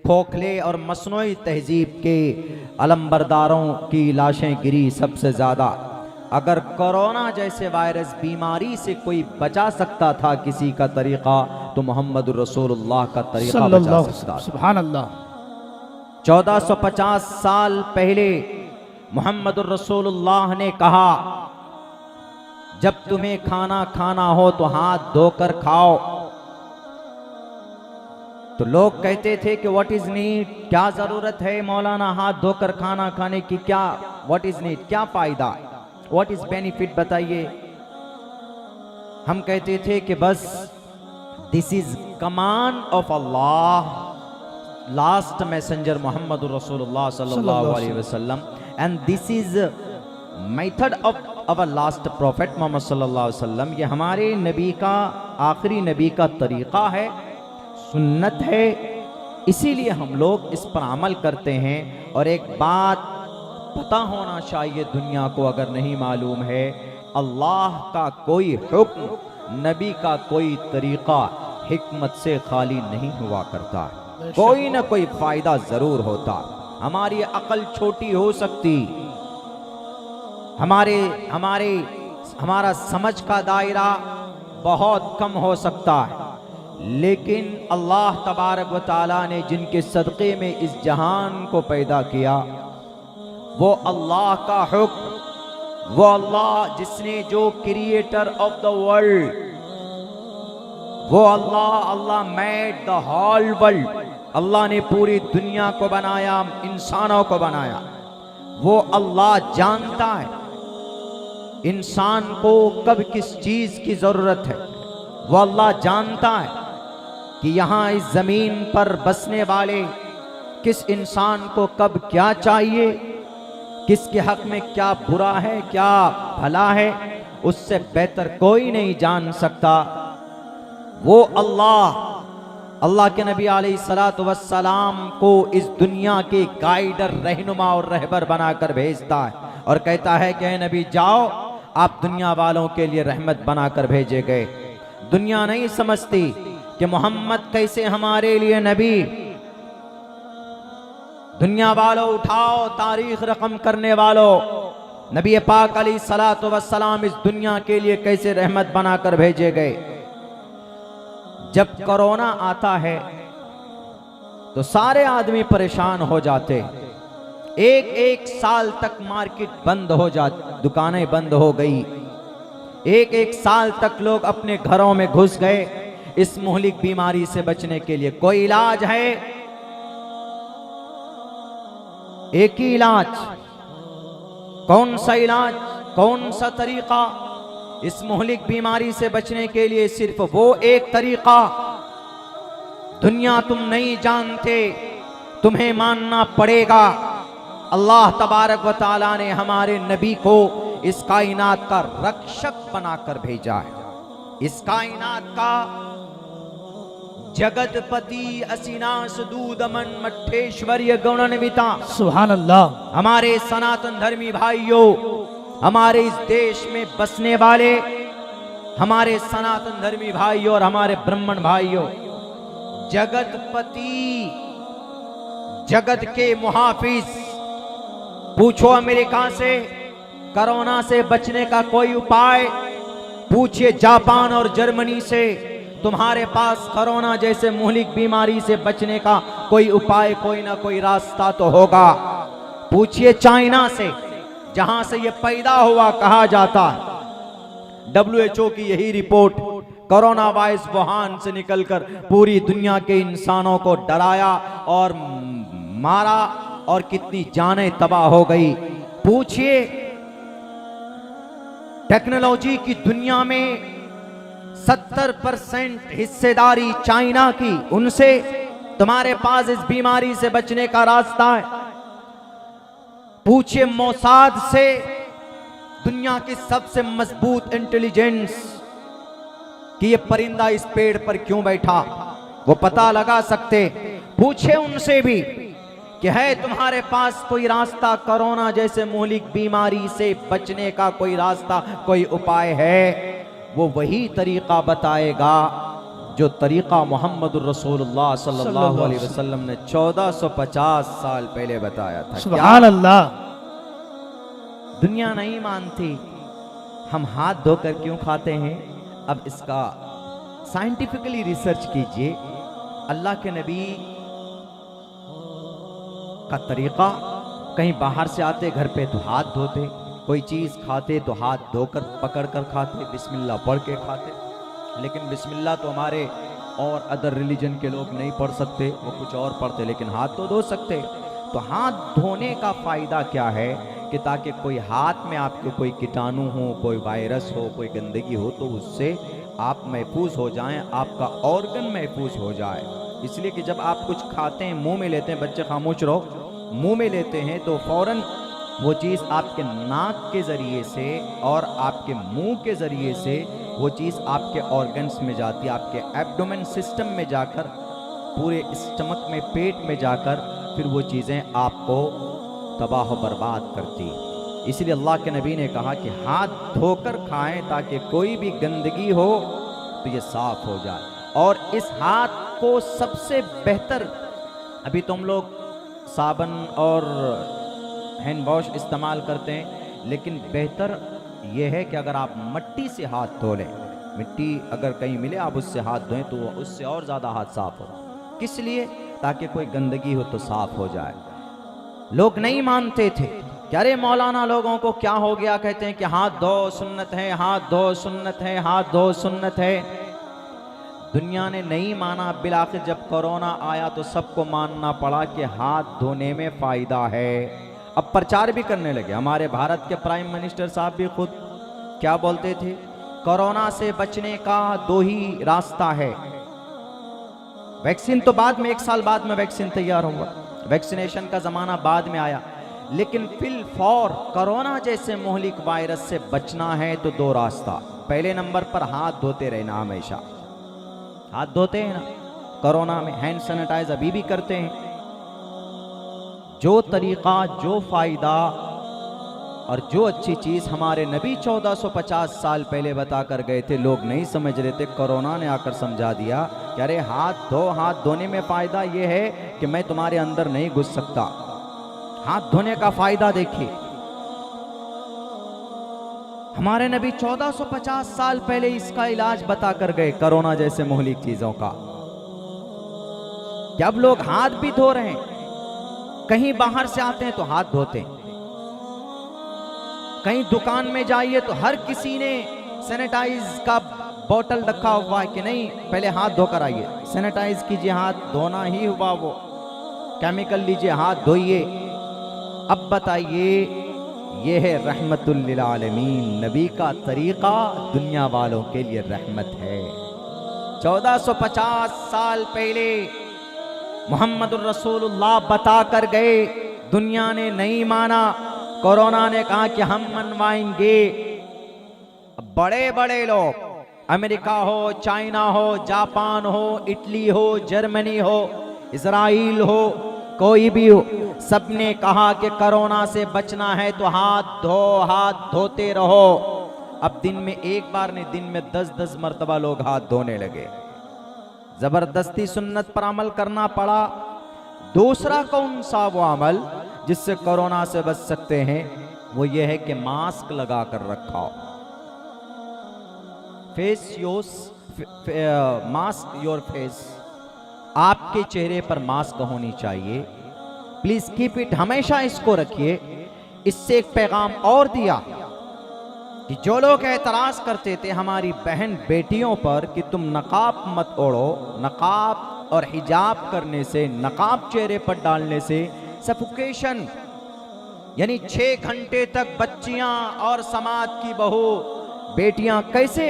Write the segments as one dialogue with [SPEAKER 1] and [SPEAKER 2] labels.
[SPEAKER 1] खोखले और मसनूई तहजीब के अलंबरदारों की लाशें गिरी सबसे ज़्यादा। अगर कोरोना जैसे वायरस बीमारी से कोई बचा सकता था किसी का तरीक़ा, तो मोहम्मद रसूलुल्लाह का तरीक़ा बचा सकता था।
[SPEAKER 2] सुभान अल्लाह।
[SPEAKER 1] 1450 साल पहले मोहम्मद रसूलुल्लाह ने कहा, जब तुम्हें खाना खाना हो तो हाथ धोकर खाओ। तो लोग कहते थे कि व्हाट इज नीड, क्या जरूरत है मौलाना हाथ धोकर खाना खाने की, क्या व्हाट इज नीड, क्या फायदा, व्हाट इज बेनिफिट बताइए। हम कहते थे कि बस this is command of Allah, last messenger Muhammad रसूलुल्लाह सल्लल्लाहु अलैहि वसल्लम, and this is method of our last prophet Muhammad सल्लल्लाहु अलैहि वसल्लम। ये हमारे नबी का, आखिरी नबी का तरीक़ा है, सुन्नत है, इसीलिए हम लोग इस पर अमल करते हैं। और एक बात पता होना चाहिए दुनिया को, अगर नहीं मालूम है, अल्लाह का कोई हुक्म, नबी का कोई तरीक़ा हिकमत से खाली नहीं हुआ करता, कोई ना कोई फायदा जरूर होता। हमारी अकल छोटी हो सकती, हमारा समझ का दायरा बहुत कम हो सकता है, लेकिन अल्लाह तबारक व तआला ने जिनके सदक़े में इस जहान को पैदा किया, वो अल्लाह का हुक्म, वो अल्लाह जिसने, जो क्रिएटर ऑफ द वर्ल्ड, वो अल्लाह मेड द होल वर्ल्ड, अल्लाह ने पूरी दुनिया को बनाया, इंसानों को बनाया। वो अल्लाह जानता है इंसान को कब किस चीज की जरूरत है। वो अल्लाह जानता है कि यहाँ इस जमीन पर बसने वाले किस इंसान को कब क्या चाहिए, किसके हक में क्या बुरा है, क्या भला है, उससे बेहतर कोई नहीं जान सकता। वो अल्लाह के नबी अलैहिस्सलातु वस्सलाम को इस दुनिया के गाइडर, रहनुमा और रहबर बनाकर भेजता है और कहता है कि नबी जाओ, आप दुनिया वालों के लिए रहमत बनाकर भेजे गए। दुनिया नहीं समझती कि मोहम्मद कैसे हमारे लिए नबी। दुनिया वालों उठाओ, तारीख रकम करने वालों, नबी पाक अलैहिस्सलातु वस्सलाम इस दुनिया के लिए कैसे रहमत बनाकर भेजे गए। जब कोरोना आता है तो सारे आदमी परेशान हो जाते। एक साल तक मार्केट बंद हो जाती, दुकानें बंद हो गई। एक साल तक लोग अपने घरों में घुस गए इस मुहलिक बीमारी से बचने के लिए। कोई इलाज है? एक ही इलाज। कौन सा इलाज, कौन सा तरीका इस मुहलिक बीमारी से बचने के लिए? सिर्फ वो एक तरीका। दुनिया तुम नहीं जानते, तुम्हें मानना पड़ेगा। अल्लाह तबारक व तआला ने हमारे नबी को इस कायनात का रक्षक बनाकर भेजा है। इस कायनात का जगतपति, असिनास दूदमन मठेश्वर्य गौणन्विता,
[SPEAKER 2] सुभान अल्लाह।
[SPEAKER 1] हमारे सनातन धर्मी भाइयों, हमारे इस देश में बसने वाले हमारे सनातन धर्मी भाइयों और हमारे ब्राह्मण भाइयों, जगतपति, जगत के मुहाफिज, पूछो अमेरिका से कोरोना से बचने का कोई उपाय, पूछिए जापान और जर्मनी से, तुम्हारे पास कोरोना जैसे मुहलिक बीमारी से बचने का कोई उपाय, कोई ना कोई रास्ता तो होगा। पूछिए चाइना से, जहां से ये पैदा हुआ कहा जाता है। WHO की यही रिपोर्ट, कोरोना वायरस वुहान से निकलकर पूरी दुनिया के इंसानों को डराया और मारा और कितनी जानें तबाह हो गई। पूछिए टेक्नोलॉजी की दुनिया में 70% हिस्सेदारी चाइना की, उनसे तुम्हारे पास इस बीमारी से बचने का रास्ता है। पूछिए मोसाद से, दुनिया की सबसे मजबूत इंटेलिजेंस, कि ये परिंदा इस पेड़ पर क्यों बैठा, वो पता लगा सकते। पूछे उनसे भी कि है तुम्हारे पास कोई रास्ता, कोरोना जैसे मुहलिक बीमारी से बचने का कोई रास्ता, कोई उपाय है? वो वही तरीका बताएगा, जो तरीक़ा मोहम्मदुर रसूलुल्लाह सल्लल्लाहु अलैहि वसल्लम ने 1450 साल पहले बताया था।
[SPEAKER 2] सुभान अल्लाह।
[SPEAKER 1] दुनिया नहीं मानती। हम हाथ धोकर क्यों खाते हैं? अब इसका साइंटिफिकली रिसर्च कीजिए। अल्लाह के नबी का तरीक़ा, कहीं बाहर से आते घर पे तो हाथ धोते, कोई चीज़ खाते तो हाथ धोकर पकड़ कर खाते, बिस्मिल्लाह पढ़ के खाते। लेकिन बिस्मिल्लाह तो हमारे और अदर रिलीजन के लोग नहीं पढ़ सकते, वो कुछ और पढ़ते, लेकिन हाथ तो धो सकते। तो हाथ धोने का फ़ायदा क्या है कि ताकि कोई हाथ में आपके कोई कीटाणु हो, कोई वायरस हो, कोई गंदगी हो, तो उससे आप महफूज हो जाएं, आपका ऑर्गन महफूज हो जाए। इसलिए कि जब आप कुछ खाते हैं, मुंह में लेते हैं, बच्चे खामोश रहो, मुंह में लेते हैं तो फौरन वो चीज़ आपके नाक के ज़रिए से और आपके मुंह के ज़रिए से वो चीज़ आपके ऑर्गन्स में जाती है, आपके एब्डोमेन सिस्टम में जाकर, पूरे स्टमक में, पेट में जाकर फिर वो चीज़ें आपको तबाह बर्बाद करती। इसलिए अल्लाह के नबी ने कहा कि हाथ धोकर खाएं ताकि कोई भी गंदगी हो तो ये साफ हो जाए। और इस हाथ को सबसे बेहतर, अभी तुम लोग साबुन और हैंड वॉश इस्तेमाल करते हैं, लेकिन बेहतर यह है कि अगर आप मिट्टी से हाथ धो लें, मिट्टी अगर कहीं मिले आप उससे हाथ धोएं तो उससे और ज़्यादा हाथ साफ हो। किस लिए? ताकि कोई गंदगी हो तो साफ हो जाए। लोग नहीं मानते थे कि अरे मौलाना लोगों को क्या हो गया, कहते हैं कि हाथ धो सुन्नत है, हाथ धो सुन्नत है, हाथ धो सुन्नत है। दुनिया ने नहीं माना। बिलाखिर जब कोरोना आया तो सबको मानना पड़ा कि हाथ धोने में फ़ायदा है। अब प्रचार भी करने लगे। हमारे भारत के प्राइम मिनिस्टर साहब भी खुद क्या बोलते थे, कोरोना से बचने का 2 ही रास्ता है। वैक्सीन तो बाद में, 1 साल बाद में वैक्सीन तैयार हुआ, वैक्सीनेशन का ज़माना बाद में आया, लेकिन फिल फॉर कोरोना जैसे मोहलिक वायरस से बचना है तो 2 रास्ता। पहले नंबर पर हाथ धोते रहना, हमेशा हाथ धोते हैं ना। कोरोना में हैंड सैनिटाइज अभी भी करते हैं। जो तरीक़ा, जो फ़ायदा और जो अच्छी चीज़ हमारे नबी 1450 साल पहले बता कर गए थे, लोग नहीं समझ रहे थे। कोरोना ने आकर समझा दिया कि अरे हाथ धो, हाथ धोने में फ़ायदा ये है कि मैं तुम्हारे अंदर नहीं घुस सकता। हाथ धोने का फ़ायदा देखिए। हमारे नबी 1450 साल पहले इसका इलाज बता कर गए, कोरोना जैसे मोहलिक चीज़ों का। जब लोग हाथ भी धो रहे हैं, कहीं बाहर से आते हैं तो हाथ धोते हैं, कहीं दुकान में जाइए तो हर किसी ने सैनिटाइज का बोतल रखा हुआ है कि नहीं पहले हाथ धोकर आइए, सैनिटाइज कीजिए, हाथ धोना ही हुआ वो, केमिकल लीजिए, हाथ धोइए। अब बताइए, ये है रहमतुल लिल आलमीन। नबी का तरीका दुनिया वालों के लिए रहमत है। 1450 साल पहले मोहम्मदुर रसूलुल्लाह बता कर गए, दुनिया ने नहीं माना। कोरोना ने कहा कि हम मनवाएंगे। बड़े बड़े लोग, अमेरिका हो, चाइना हो, जापान हो, इटली हो, जर्मनी हो, इजराइल हो, कोई भी हो, सबने कहा कि कोरोना से बचना है तो हाथ धो, हाथ धोते रहो। अब दिन में एक बार नहीं, दिन में 10-10 मरतबा लोग हाथ धोने लगे। जबरदस्ती सुन्नत पर अमल करना पड़ा। दूसरा कौन सा वो अमल जिससे कोरोना से बच सकते हैं, वो ये है कि मास्क लगा कर रखो। मास्क योर फेस, आपके चेहरे पर मास्क होनी चाहिए। प्लीज कीप इट, हमेशा इसको रखिए। इससे एक पैगाम और दिया कि जो लोग एतराज करते थे हमारी बहन बेटियों पर कि तुम नकाब मत ओढ़ो, नकाब और हिजाब करने से, नकाब चेहरे पर डालने से सफोकेशन, यानी 6 घंटे तक बच्चियां और समाज की बहू बेटियां कैसे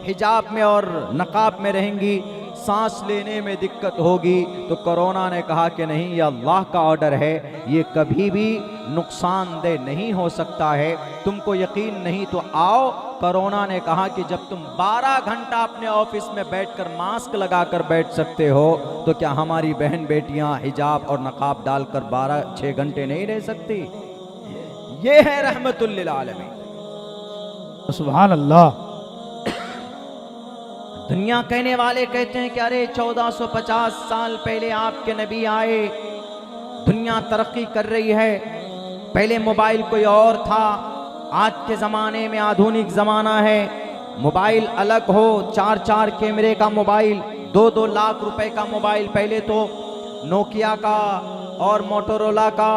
[SPEAKER 1] हिजाब में और नकाब में रहेंगी, सांस लेने में दिक्कत होगी। तो कोरोना ने कहा कि नहीं, ये अल्लाह का ऑर्डर है, ये कभी भी नुकसानदेह नहीं हो सकता है। तुमको यकीन नहीं तो आओ। कोरोना ने कहा कि जब तुम 12 घंटा अपने ऑफिस में बैठकर मास्क लगाकर बैठ सकते हो, तो क्या हमारी बहन बेटियां हिजाब और नकाब डालकर 12-6 घंटे नहीं रह सकती? ये है रहमतुल लिल आलमीन।
[SPEAKER 2] सुभान अल्लाह।
[SPEAKER 1] दुनिया कहने वाले कहते हैं कि अरे 1450 साल पहले आपके नबी आए, दुनिया तरक्की कर रही है, पहले मोबाइल कोई और था, आज के ज़माने में आधुनिक ज़माना है, मोबाइल अलग हो, 4-4 कैमरे का मोबाइल, 2-2 लाख रुपए का मोबाइल, पहले तो नोकिया का और मोटोरोला का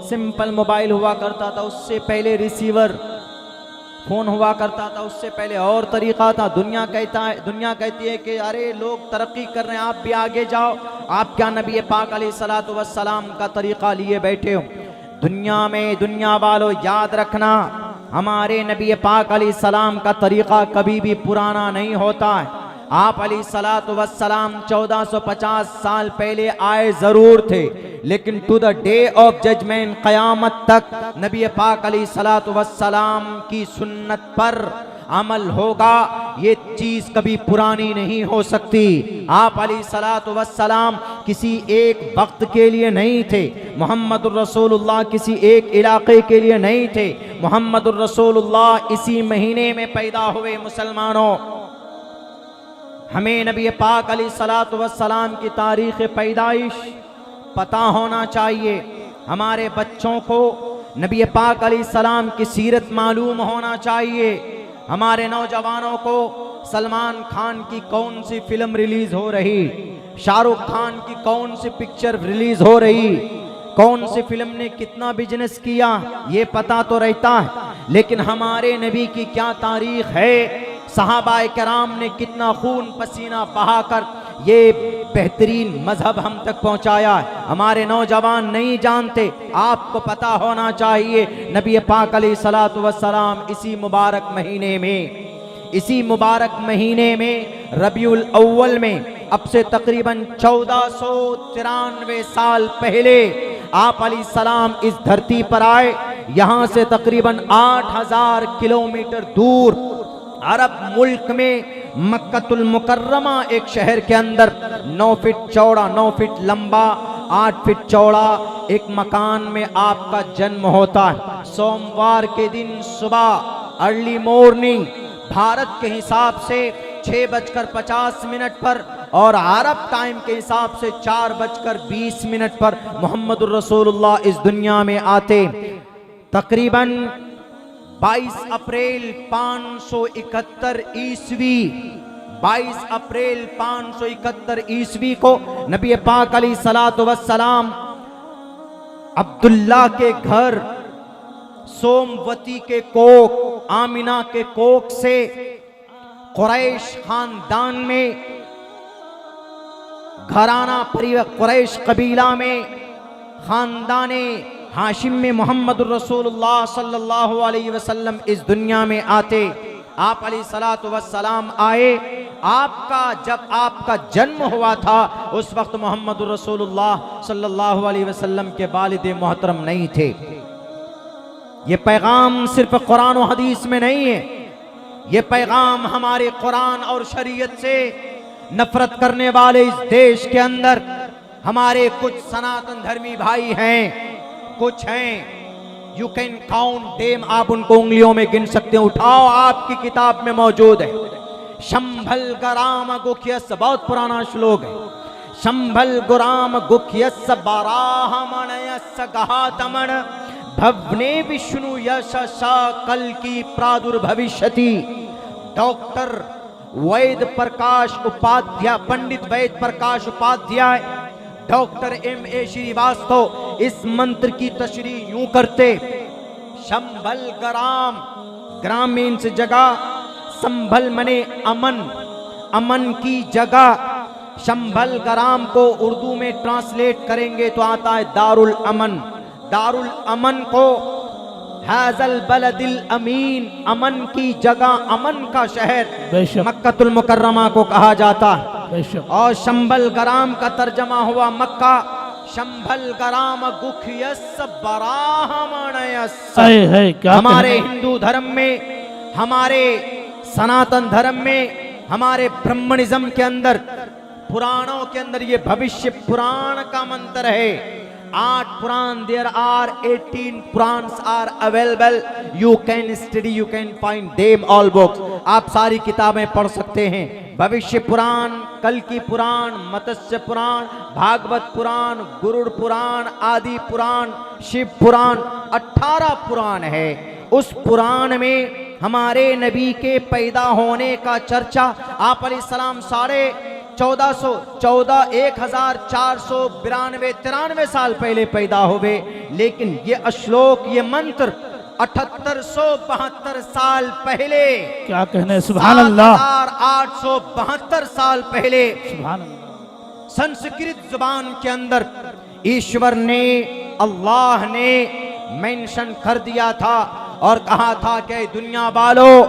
[SPEAKER 1] सिंपल मोबाइल हुआ करता था, उससे पहले रिसीवर फोन हुआ करता था, उससे पहले और तरीका था। दुनिया कहती है कि अरे लोग तरक्की कर रहे हैं, आप भी आगे जाओ, आप क्या नबी पाक अलैहिस्सलातु वस्सलाम का तरीका लिए बैठे हो। दुनिया में दुनिया वालों याद रखना, हमारे नबी पाक अलैहिस्सलाम का तरीका कभी भी पुराना नहीं होता है। आप अलैहिस्सलातु वस्सलाम 1450 साल पहले आए जरूर थे, लेकिन to the day of judgement, क़यामत तक नबी पाक अलैहिस्सलातु वस्सलाम की सुन्नत पर अमल होगा, ये चीज कभी पुरानी नहीं हो सकती। आप अलैहिस्सलातु वस्सलाम किसी एक वक्त के लिए नहीं थे, मुहम्मदुर रसूलुल्लाह किसी एक इलाके के लिए नहीं थे, मुहम्मदुर रसूलुल्लाह इसी महीने में पैदा हुए। मुसलमानों, हमें नबी पाक अलैहिस्सलातु वस्सलाम की तारीख़ पैदाइश पता होना चाहिए, हमारे बच्चों को नबी पाक अलैहिस्सलाम की सीरत मालूम होना चाहिए, हमारे नौजवानों को सलमान खान की कौन सी फिल्म रिलीज हो रही, शाहरुख खान की कौन सी पिक्चर रिलीज हो रही, कौन सी फिल्म ने कितना बिजनेस किया, ये पता तो रहता है, लेकिन हमारे नबी की क्या तारीख है, सहाबाए कराम ने कितना खून पसीना बहाकर ये बेहतरीन मजहब हम तक पहुंचाया है, हमारे नौजवान नहीं जानते। आपको पता होना चाहिए, नबी पाक अलैहिस्सलातु वस्सलाम इसी मुबारक महीने में रबीउल अव्वल में, अब से तकरीबन 1493 साल पहले आप अलैहिस्सलाम इस धरती पर आए। यहाँ से तकरीबन 8000 किलोमीटर दूर अरब मुल्क में मक्कतुल मुकर्रमा एक शहर के अंदर 9 फीट चौड़ा, 9 फीट लंबा, 8 फीट चौड़ा एक मकान में आपका जन्म होता है। सोमवार के दिन सुबह अर्ली मॉर्निंग भारत के हिसाब से 6:50 पर और अरब टाइम के हिसाब से 4:20 पर मोहम्मदुर रसूलुल्लाह इस दुनिया में आते। तकरीबन 22 अप्रैल 571 ईस्वी, 22 अप्रैल 571 ईस्वी को नबी पाक अलैहिस्सलातु वस्सलाम अब्दुल्ला के घर सोमवती के कोख, आमिना के कोख से कुरैश खानदान में, घराना कुरैश कबीला में, खानदाने हाशिम में मोहम्मदुर रसूलुल्लाह सल्लल्लाहु अलैहि वसल्लम इस दुनिया में आते। आप अलैहिस्सलातु वस्सलाम आए, जब आपका जन्म हुआ था उस वक्त मोहम्मदुर रसूलुल्लाह सल्लल्लाहु अलैहि वसल्लम के वालिद मोहतरम नहीं थे। ये पैगाम सिर्फ कुरान और हदीस में नहीं है, ये पैगाम हमारे कुरान और शरीयत से नफरत करने वाले इस देश के अंदर हमारे कुछ सनातन धर्मी भाई हैं, कुछ हैं, यू कैन काउंट देम, आप उनको उंगलियों में गिन सकते हैं, उठाओ, आपकी किताब में मौजूद है। शंभल गराम गुख्यस, बहुत पुराना श्लोक है, शंभल गुराम गुख्यस बाराहमणयस गहातमण भवने विष्णु यशसा कल की प्रादुर्भविष्यति। डॉक्टर वैद प्रकाश उपाध्याय, पंडित वैद प्रकाश उपाध्याय, डॉक्टर M.A. श्रीवास्तव इस मंत्र की तशरीह यूं करते, शंभल ग्राम, ग्राम मीन्स जगह, संभल मने अमन, अमन की जगह। शंभल ग्राम को उर्दू में ट्रांसलेट करेंगे तो आता है दारुल अमन। दारुल अमन को हाजल बलदिल अमीन, अमन की जगह, अमन का शहर मक्कतुल मुकर्रमा को कहा जाता है। और शंभल ग्राम का तर्जमा हुआ मक्का। शंभल ग्राम गुख्यस बराहमणयस। हमारे हिंदू धर्म में, हमारे सनातन धर्म में, हमारे ब्रह्मनिज्म के अंदर, पुराणों के अंदर ये भविष्य पुराण का मंत्र है। 8 Quran, there are 18 Qurans are available, you can study, you can find them all books. आप सारी किताबें पढ़ सकते हैं। भविष्य पुराण, कल की पुराण, मत्स्य पुराण, भागवत पुराण, गरुड़ पुराण, आदि पुराण, शिव पुराण, 18 पुराण है। उस पुराण में हमारे नबी के पैदा होने का चर्चा, आप अलैहिस्सलाम 1492 साल पहले पैदा हुए, लेकिन ये श्लोक, ये मंत्र 7872 साल पहले,
[SPEAKER 2] क्या कहने, सुभान अल्लाह,
[SPEAKER 1] 872 साल पहले
[SPEAKER 2] सुभान अल्लाह,
[SPEAKER 1] संस्कृत जुबान के अंदर ईश्वर ने, अल्लाह ने मेंशन कर दिया था और कहा था कि दुनिया वालों,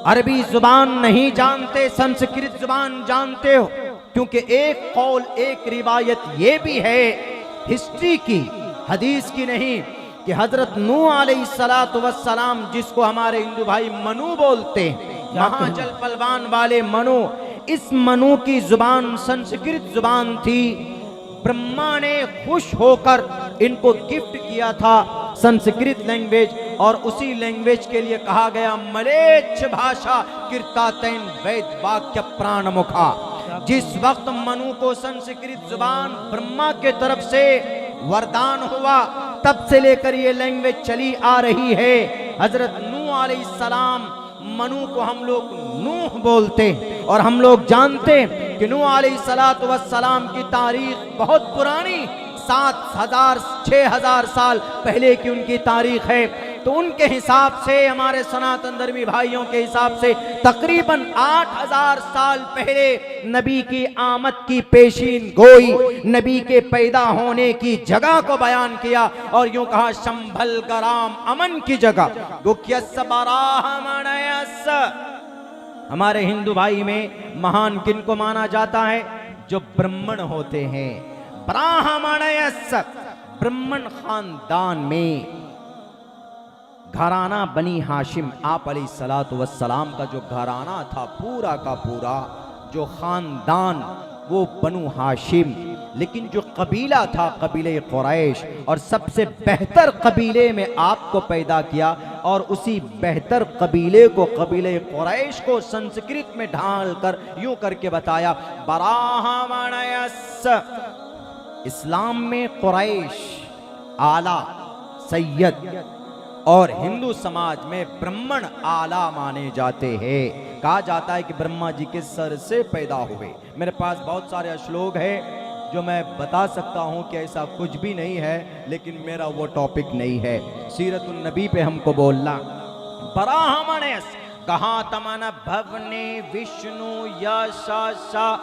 [SPEAKER 1] अरबी जुबान नहीं जानते, संस्कृत जुबान जानते हो। क्योंकि एक कौल, एक रिवायत ये भी है हिस्ट्री की, हदीस की नहीं, कि हजरत नूह अलैहिस्सलाम, जिसको हमारे हिंदू भाई मनु बोलते हैं, महाजल पलवान वाले मनु, इस मनु की जुबान संस्कृत जुबान थी। ब्रह्मा ने खुश होकर इनको गिफ्ट किया था संस्कृत लैंग्वेज, और उसी लैंग्वेज के लिए कहा गया मलेच्छ भाषा कीर्तातैन वेद वाक्य प्राण मुखा। जिस वक्त मनु को संस्कृत जुबान ब्रह्मा के तरफ से वरदान हुआ, तब से लेकर ये लैंग्वेज चली आ रही है। हजरत नूह अलैहिस्सलाम, मनु को हम लोग नूह बोलते हैं, और हम लोग जानते हैं कि नूह अलैहिस्सलाम की तारीख बहुत पुरानी, 6000 साल पहले की उनकी तारीख है। तो उनके हिसाब से, हमारे सनातन धर्मी भाइयों के हिसाब से, तकरीबन 8000 साल पहले नबी की आमद की पेशीन गोई, नबी के पैदा होने की जगह को बयान किया, और यूं कहा शंभल गराम, अमन की जगह। हमारे हिंदू भाई में महान किन को माना जाता है? जो ब्राह्मण होते हैं। ब्राह्मणयस, ब्राह्मण खानदान में घराना बनी हाशिम, आप अलैहिस्सलातु वस्सलाम का जो घराना था पूरा का पूरा, जो खानदान, वो बनु हाशिम। लेकिन जो कबीला था कबीले कुरैश, और सबसे बेहतर कबीले में आपको पैदा किया, और उसी बेहतर कबीले को, कबीले कुरैश को संस्कृत में ढाल कर यूं करके बताया ब्राह्मणयस। इस्लाम में कुरैश आला सैयद, और हिंदू समाज में ब्राह्मण आला माने जाते हैं। कहा जाता है कि ब्रह्मा जी के सर से पैदा हुए। मेरे पास बहुत सारे श्लोक है जो मैं बता सकता हूं कि ऐसा कुछ भी नहीं है, लेकिन मेरा वो टॉपिक नहीं है। सीरतुन नबी पे हमको बोलना। ब्राह्मणेस कहा तमन भवने विष्णु यशा,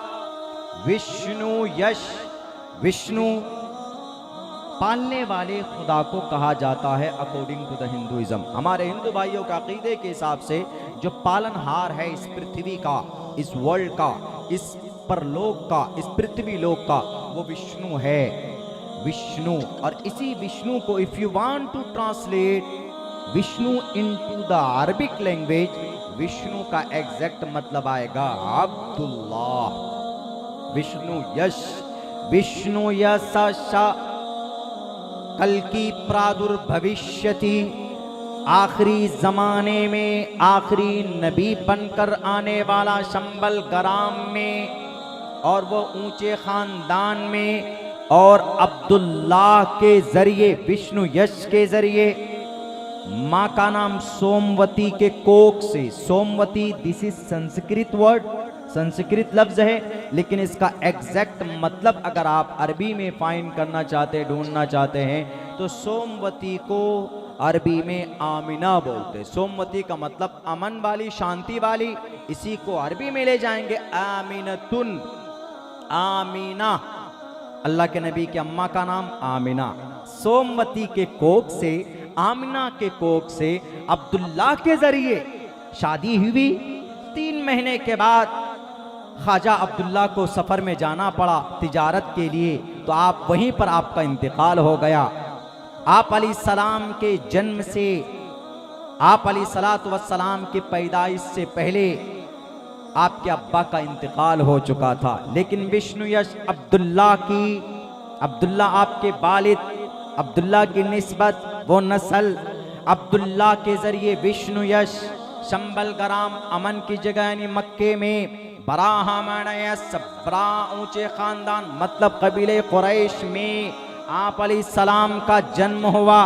[SPEAKER 1] विष्णु यश, विष्णु पालने वाले खुदा को कहा जाता है अकॉर्डिंग टू द हिंदुइज्म। हमारे हिंदू भाइयों के अकीदे के हिसाब से जो पालनहार है इस पृथ्वी का, इस वर्ल्ड का, इस परलोक का, इस पृथ्वी लोक का, वो विष्णु है। विष्णु, और इसी विष्णु को if you want to translate Vishnu into the Arabic language, Vishnu का एग्जैक्ट मतलब आएगा अब्दुल्लाह। विष्णु यश, विष्णु यशा, कल की प्रादुर्भविष्यति, आखिरी जमाने में आखिरी नबी बनकर आने वाला शंबल गराम में, और वो ऊंचे खानदान में, और अब्दुल्लाह के जरिए, विष्णु यश के जरिए। माँ का नाम सोमवती के कोख से, Somvati this is Sanskrit word, Sanskrit लफ्ज है, लेकिन इसका एग्जैक्ट मतलब अगर आप अरबी में फाइंड करना चाहते, ढूंढना चाहते हैं, तो सोमवती को अरबी में आमिना बोलते। सोमवती का मतलब अमन वाली, शांति वाली, इसी को अरबी में ले जाएंगे आमिनतुन, आमीना। अल्लाह के नबी की अम्मा का नाम आमिना। सोमवती के कोख से, आमिना के कोख से अब्दुल्लाह के जरिए शादी हुई। 3 महीने के बाद ख्वाजा अब्दुल्ला को सफ़र में जाना पड़ा तिजारत के लिए, तो आप वहीं पर आपका इंतकाल हो गया। आप अलैहिस्सलाम के जन्म से, आप अलैहिस्सलातु वस्सलाम की पैदाइश से पहले आपके अब्बा का इंतकाल हो चुका था। लेकिन विष्णु यश अब्दुल्ला की अब्दुल्ला आपके वालिद, अब्दुल्ला की निस्बत, वो नस्ल, अब्दुल्ला के जरिए विष्णु यश शंबल गराम अमन की जगह यानी मक्के में बराहमण यस बरा ऊंचे खानदान मतलब कबीले कुरैश में आप अलैहिस्सलाम का जन्म हुआ।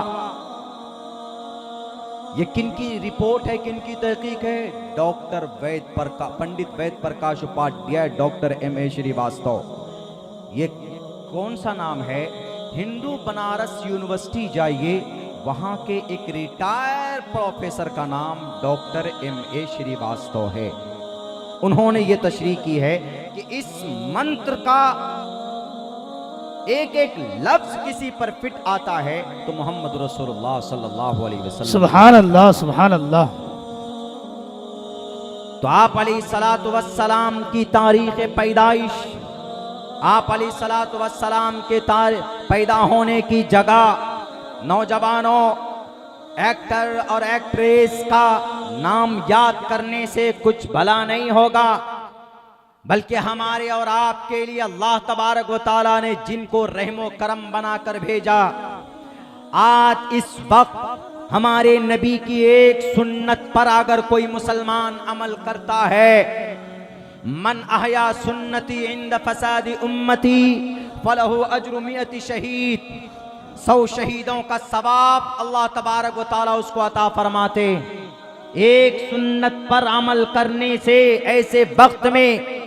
[SPEAKER 1] ये किनकी रिपोर्ट है, किनकी तहकीक है? डॉक्टर पंडित वेद प्रकाश उपाध्याय, डॉक्टर M.A. श्रीवास्तव। ये कौन सा नाम है? हिंदू बनारस यूनिवर्सिटी जाइए, वहां के एक रिटायर प्रोफेसर का नाम डॉक्टर M.A. श्रीवास्तव है। उन्होंने ये तशरीह की है कि इस मंत्र का एक एक लफ्ज किसी पर फिट आता है तो मोहम्मद रसूलुल्लाह सल्लल्लाहु अलैहि वसल्लम।
[SPEAKER 2] सुभान अल्लाह, सुभान अल्लाह।
[SPEAKER 1] तो आप अलैहिस्सलातु वस्सलाम की तारीख पैदाइश, आप अलैहिस्सलातु वस्सलाम के पैदा होने की जगह, नौजवानों एक्टर और एक्ट्रेस का नाम याद करने से कुछ भला नहीं होगा, बल्कि हमारे और आपके लिए अल्लाह तबारक व तआला ने जिनको रहमो करम बनाकर भेजा, आज इस वक्त हमारे नबी की एक सुन्नत पर अगर कोई मुसलमान अमल करता है, मन अहया सुन्नती इंद फसादी उम्मती फलहु अज्रु मियति शहीद, 100 शहीदों का सवाब अल्लाह तबारक व तआला उसको अता फरमाते। एक सुन्नत पर अमल करने से ऐसे वक्त में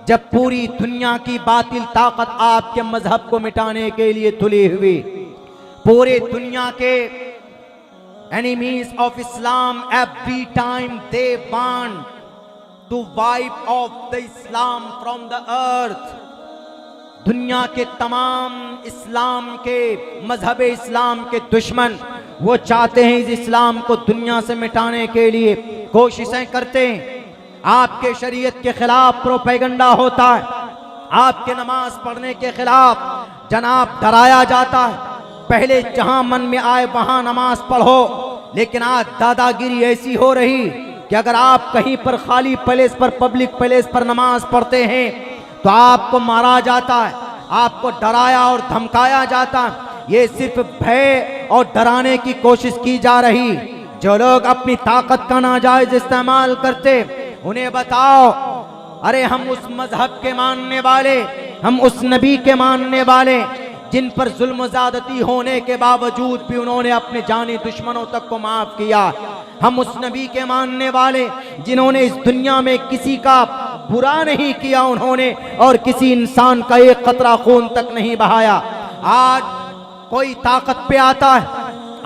[SPEAKER 1] जब पूरी दुनिया की बातिल ताकत आपके मजहब को मिटाने के लिए तुली हुई, पूरे दुनिया के enemies of Islam every time they want to wipe off the Islam from the earth, दुनिया के तमाम इस्लाम के मजहब इस्लाम के दुश्मन वो चाहते हैं इस इस्लाम को दुनिया से मिटाने के लिए कोशिशें करते हैं। आपके शरीयत के खिलाफ प्रोपेगेंडा होता है, आपके नमाज पढ़ने के खिलाफ जनाब डराया जाता है, पहले जहां मन में आए वहां नमाज पढ़ो, लेकिन आज दादागिरी ऐसी हो रही कि अगर आप कहीं पर खाली प्लेस पर, पब्लिक प्लेस पर नमाज पढ़ते हैं तो आपको मारा जाता है, आपको डराया और धमकाया जाता है। ये सिर्फ भय और डराने की कोशिश की जा रही। जो लोग अपनी ताकत का नाजायज इस्तेमाल करते, उन्हें बताओ, अरे हम उस मजहब के मानने वाले, हम उस नबी के मानने वाले जिन पर जुल्म ज़्यादती होने के बावजूद भी उन्होंने अपने जानी दुश्मनों तक को माफ किया, हम उस नबी के मानने वाले जिन्होंने इस दुनिया में किसी का बुरा नहीं किया उन्होंने, और किसी इंसान का एक कतरा खून तक नहीं बहाया। आज कोई ताकत पे आता है,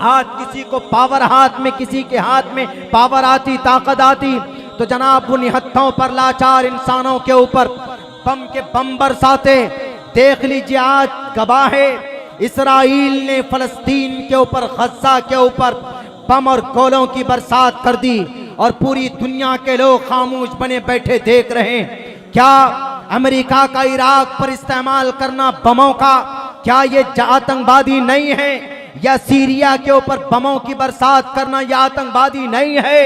[SPEAKER 1] आज किसी को पावर हाथ में, किसी के हाथ में पावर आती, ताकत आती, तो जनाब उन हत्थों पर लाचार इंसानों के ऊपर बम के बम बरसाते। देख लीजिए आज गवाह है, इसराइल ने फलस्तीन के ऊपर, गज़ा के ऊपर बम और गोलों की बरसात कर दी और पूरी दुनिया के लोग खामोश बने बैठे देख रहे हैं। क्या अमेरिका का इराक पर इस्तेमाल करना बमों का, क्या ये आतंकवादी नहीं है? या सीरिया के ऊपर बमों की बरसात करना यह आतंकवादी नहीं है?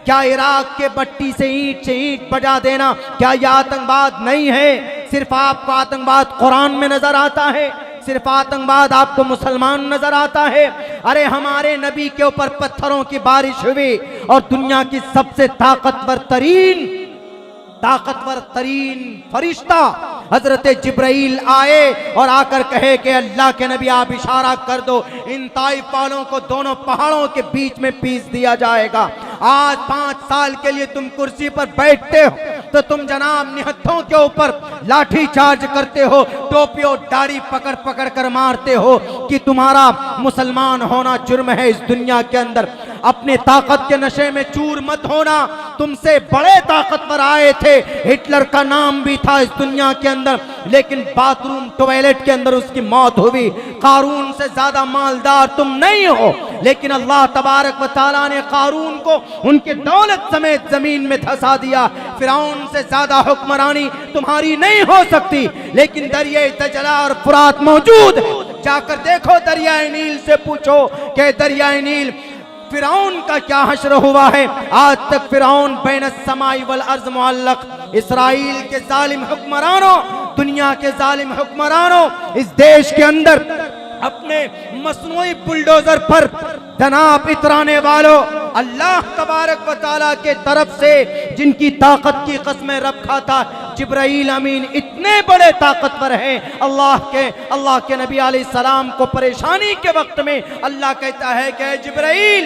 [SPEAKER 1] क्या इराक के बट्टी से ईंट बजा देना क्या यह आतंकवाद नहीं है? सिर्फ आपको आतंकवाद कुरान में नजर आता है, सिर्फ आतंकवाद आपको मुसलमान नजर आता है। अरे हमारे नबी के ऊपर पत्थरों की बारिश हुई और दुनिया की सबसे ताकतवर तरीन फरिश्ता हजरत जिब्राइल आए और आकर कहे कि अल्लाह के नबी आप इशारा कर दो, इन ताइफ वालों को दोनों पहाड़ों के बीच में पीस दिया जाएगा। आज 5 साल के लिए तुम कुर्सी पर बैठते हो तो तुम जनाब निहत्थों के ऊपर लाठी चार्ज करते हो, टोपी और दाढ़ी पकड़ पकड़ कर मारते हो कि तुम्हारा मुसलमान होना जुर्म है इस दुनिया के अंदर। अपने ताकत के नशे में चूर मत होना, तुमसे बड़े ताकतवर आए थे, हिटलर का नाम भी था इस दुनिया के अंदर, लेकिन बाथरूम टॉयलेट के अंदर उसकी मौत हुई। कारून से ज्यादा मालदार तुम नहीं हो, लेकिन अल्लाह तबारक व तआला ने कारून को उनके दौलत समेत जमीन में धंसा दिया। फिरौन से ज्यादा हुक्मरानी तुम्हारी नहीं हो सकती, लेकिन दरिया दजला और फुरात मौजूद है। जाकर देखो दरियाए नील से पूछो कि दरियाए नील फिरौन का क्या हश्र हुआ है। आज तक फिरौन बैन समाई वल अर्ज मुअल्लक, इसराइल के जालिम हुक्मरानों दुनिया के जालिम हुक्मरानों, इस देश के अंदर अपने मसनूई बुलडोजर पर जनाब इतराने वालों, अल्लाह तबारक व तआला के तरफ से जिनकी ताकत की कसमें रब खाता, जिब्राईल अमीन इतने बड़े ताकतवर हैं। अल्लाह के नबी अलैहिस्सलाम को परेशानी के वक्त में अल्लाह कहता है कि जिब्राईल,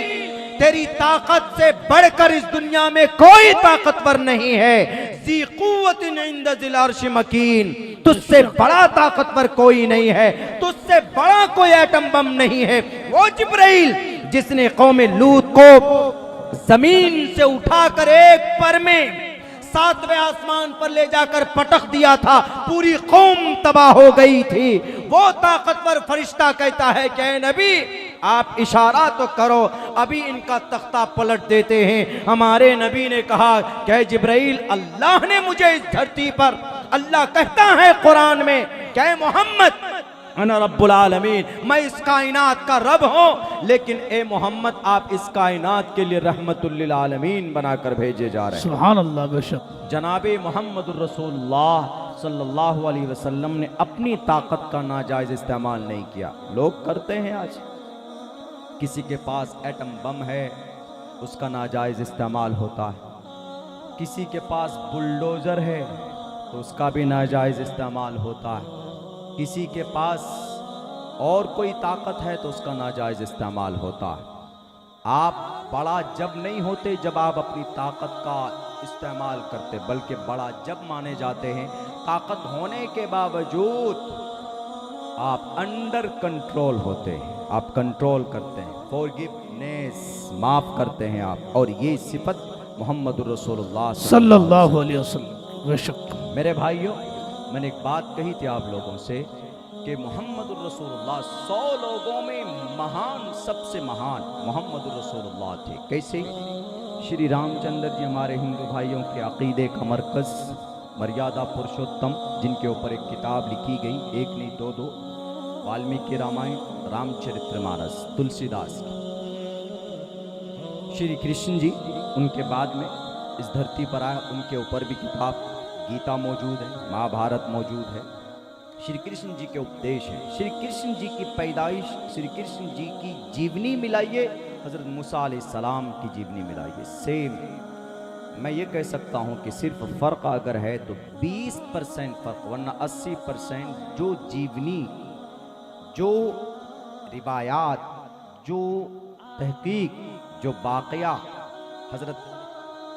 [SPEAKER 1] तेरी ताकत से बढ़कर इस दुनिया में कोई ताकतवर नहीं है। ज़ी क़ुव्वतिन इंद ज़िल अर्श मकीन, तुझसे बड़ा ताकतवर कोई नहीं है, तुझसे बड़ा कोई एटम बम नहीं है। वो जिब्राईल जिसने कौम लूत को जमीन से उठाकर एक पर में 7वें आसमान पर ले जाकर पटक दिया था, पूरी कौम तबाह हो गई थी। वो ताकतवर फरिश्ता कहता है कि ऐ नबी, आप इशारा तो करो, अभी इनका तख्ता पलट देते हैं। हमारे नबी ने कहा कि जिब्राईल, अल्लाह ने मुझे इस धरती पर, अल्लाह कहता है कुरान में कि मोहम्मद अना रब्बुल आलमीन, मैं इस कायनात का रब हूं, लेकिन ए मोहम्मद, आप इस कायनात के लिए रहमतुल लिल आलमीन बनाकर भेजे जा रहे हैं।
[SPEAKER 2] सुभान अल्लाह। बेशक
[SPEAKER 1] जनाबे मोहम्मदुर रसूलुल्लाह सल्लल्लाहु अलैहि वसल्लम ने अपनी ताकत का नाजायज इस्तेमाल नहीं किया। लोग करते हैं आज, किसी के पास एटम बम है, उसका नाजायज इस्तेमाल होता है। किसी के पास बुलडोजर है तो उसका भी नाजायज इस्तेमाल होता है। किसी के पास और कोई ताकत है तो उसका नाजायज इस्तेमाल होता है। आप बड़ा जब नहीं होते जब आप अपनी ताकत का इस्तेमाल करते, बल्कि बड़ा जब माने जाते हैं ताकत होने के बावजूद आप अंडर कंट्रोल होते हैं, आप कंट्रोल करते हैं, फॉरगिवनेस, माफ करते हैं आप। और ये सिफत मोहम्मदुर रसूलुल्लाह
[SPEAKER 2] सल्लल्लाहु अलैहि वसल्लम। बेशक
[SPEAKER 1] मेरे भाइयों, मैंने एक बात कही थी आप लोगों से कि मोहम्मदुर रसूलुल्लाह 100 लोगों में महान, सबसे महान मोहम्मदुर रसूलुल्लाह थे। कैसे? श्री रामचंद्र जी हमारे हिंदू भाइयों के अकीदे का मरकज़, मर्यादा पुरुषोत्तम, जिनके ऊपर एक किताब लिखी गई, एक नहीं दो, वाल्मीकि रामायण, रामचरितमानस, तुलसीदास की। श्री कृष्ण जी उनके बाद में इस धरती पर आए, उनके ऊपर भी किताब गीता मौजूद है, महाभारत मौजूद है। श्री कृष्ण जी के उपदेश हैं, श्री कृष्ण जी की पैदाइश, श्री कृष्ण जी की जीवनी मिलाइए, हजरत मूसा अलैहिस्सलाम की जीवनी मिलाइए, सेम। मैं ये कह सकता हूँ कि सिर्फ फ़र्क अगर है तो 20% फ़र्क, वरना 80% जो जीवनी, जो रिवायात, जो तहकीक, जो वाक़या हजरत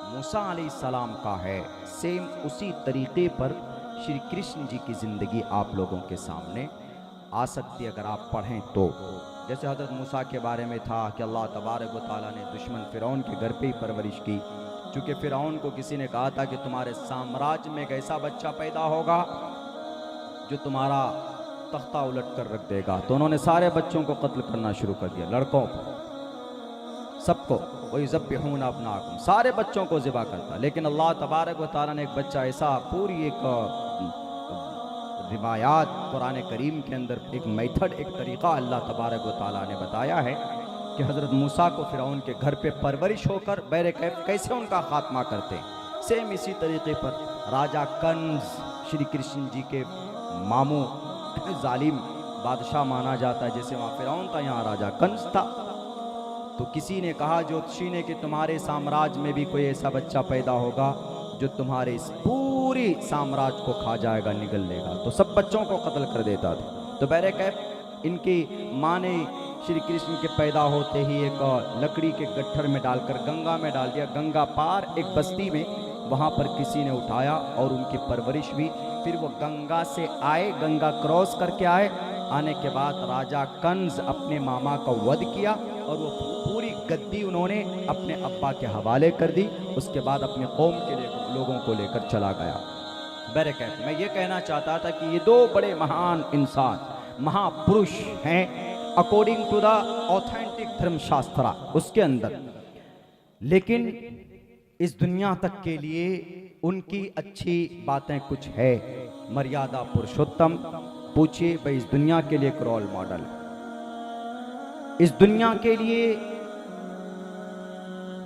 [SPEAKER 1] मूसा अलैहिस्सलाम का है, सेम उसी तरीक़े पर श्री कृष्ण जी की ज़िंदगी आप लोगों के सामने आ सकती है अगर आप पढ़ें तो। जैसे हज़रत मूसा के बारे में था कि अल्लाह तबारक व तआला ने दुश्मन फ़िरौन के घर पे ही परवरिश की, चूँकि फ़िरौन को किसी ने कहा था कि तुम्हारे साम्राज्य में एक ऐसा बच्चा पैदा होगा जो तुम्हारा तख्ता उलट कर रख देगा, तो उन्होंने सारे बच्चों को कत्ल करना शुरू कर दिया, लड़कों को, सबको। वही ज़ब्बिहून अब्नाअकुम, सारे बच्चों को ज़िबा करता। लेकिन अल्लाह तबारक व तआला ने एक बच्चा ऐसा, पूरी एक रिवायात कुरान करीम के अंदर एक मेथड, एक तरीक़ा अल्लाह तबारक व तआला ने बताया है कि हज़रत मूसा को फ़िरौन के घर पे परवरिश होकर बहरे कैसे उनका ख़ात्मा करते हैं। सेम इसी तरीक़े पर राजा कंज, श्री कृष्ण जी के मामू, जालिम बादशाह माना जाता है, जैसे वहाँ फ़िरौन था, यहाँ राजा कंज था। तो किसी ने कहा ज्योतिषी ने कि तुम्हारे साम्राज्य में भी कोई ऐसा बच्चा पैदा होगा जो तुम्हारे इस पूरी साम्राज्य को खा जाएगा, निगल लेगा, तो सब बच्चों को कत्ल कर देता था। तो बहरे कैफ इनकी माँ ने श्री कृष्ण के पैदा होते ही एक लकड़ी के गट्ठर में डालकर गंगा में डाल दिया। गंगा पार एक बस्ती में, वहाँ पर किसी ने उठाया और उनकी परवरिश हुई। फिर वो गंगा से आए, गंगा क्रॉस करके आए, आने के बाद राजा कंज अपने मामा का वध किया और वो पूरी गद्दी उन्होंने अपने अब्बा के हवाले कर दी। उसके बाद अपने कौम के लोगों को लेकर चला गया। बरकत, मैं ये कहना चाहता था कि ये दो बड़े महान इंसान, महापुरुष हैं अकॉर्डिंग टू द ऑथेंटिक धर्मशास्त्रा उसके अंदर, लेकिन इस दुनिया तक के लिए उनकी अच्छी बातें कुछ है। मर्यादा पुरुषोत्तम, पूछिए भाई, इस दुनिया के लिए एक रोल मॉडल, इस दुनिया के लिए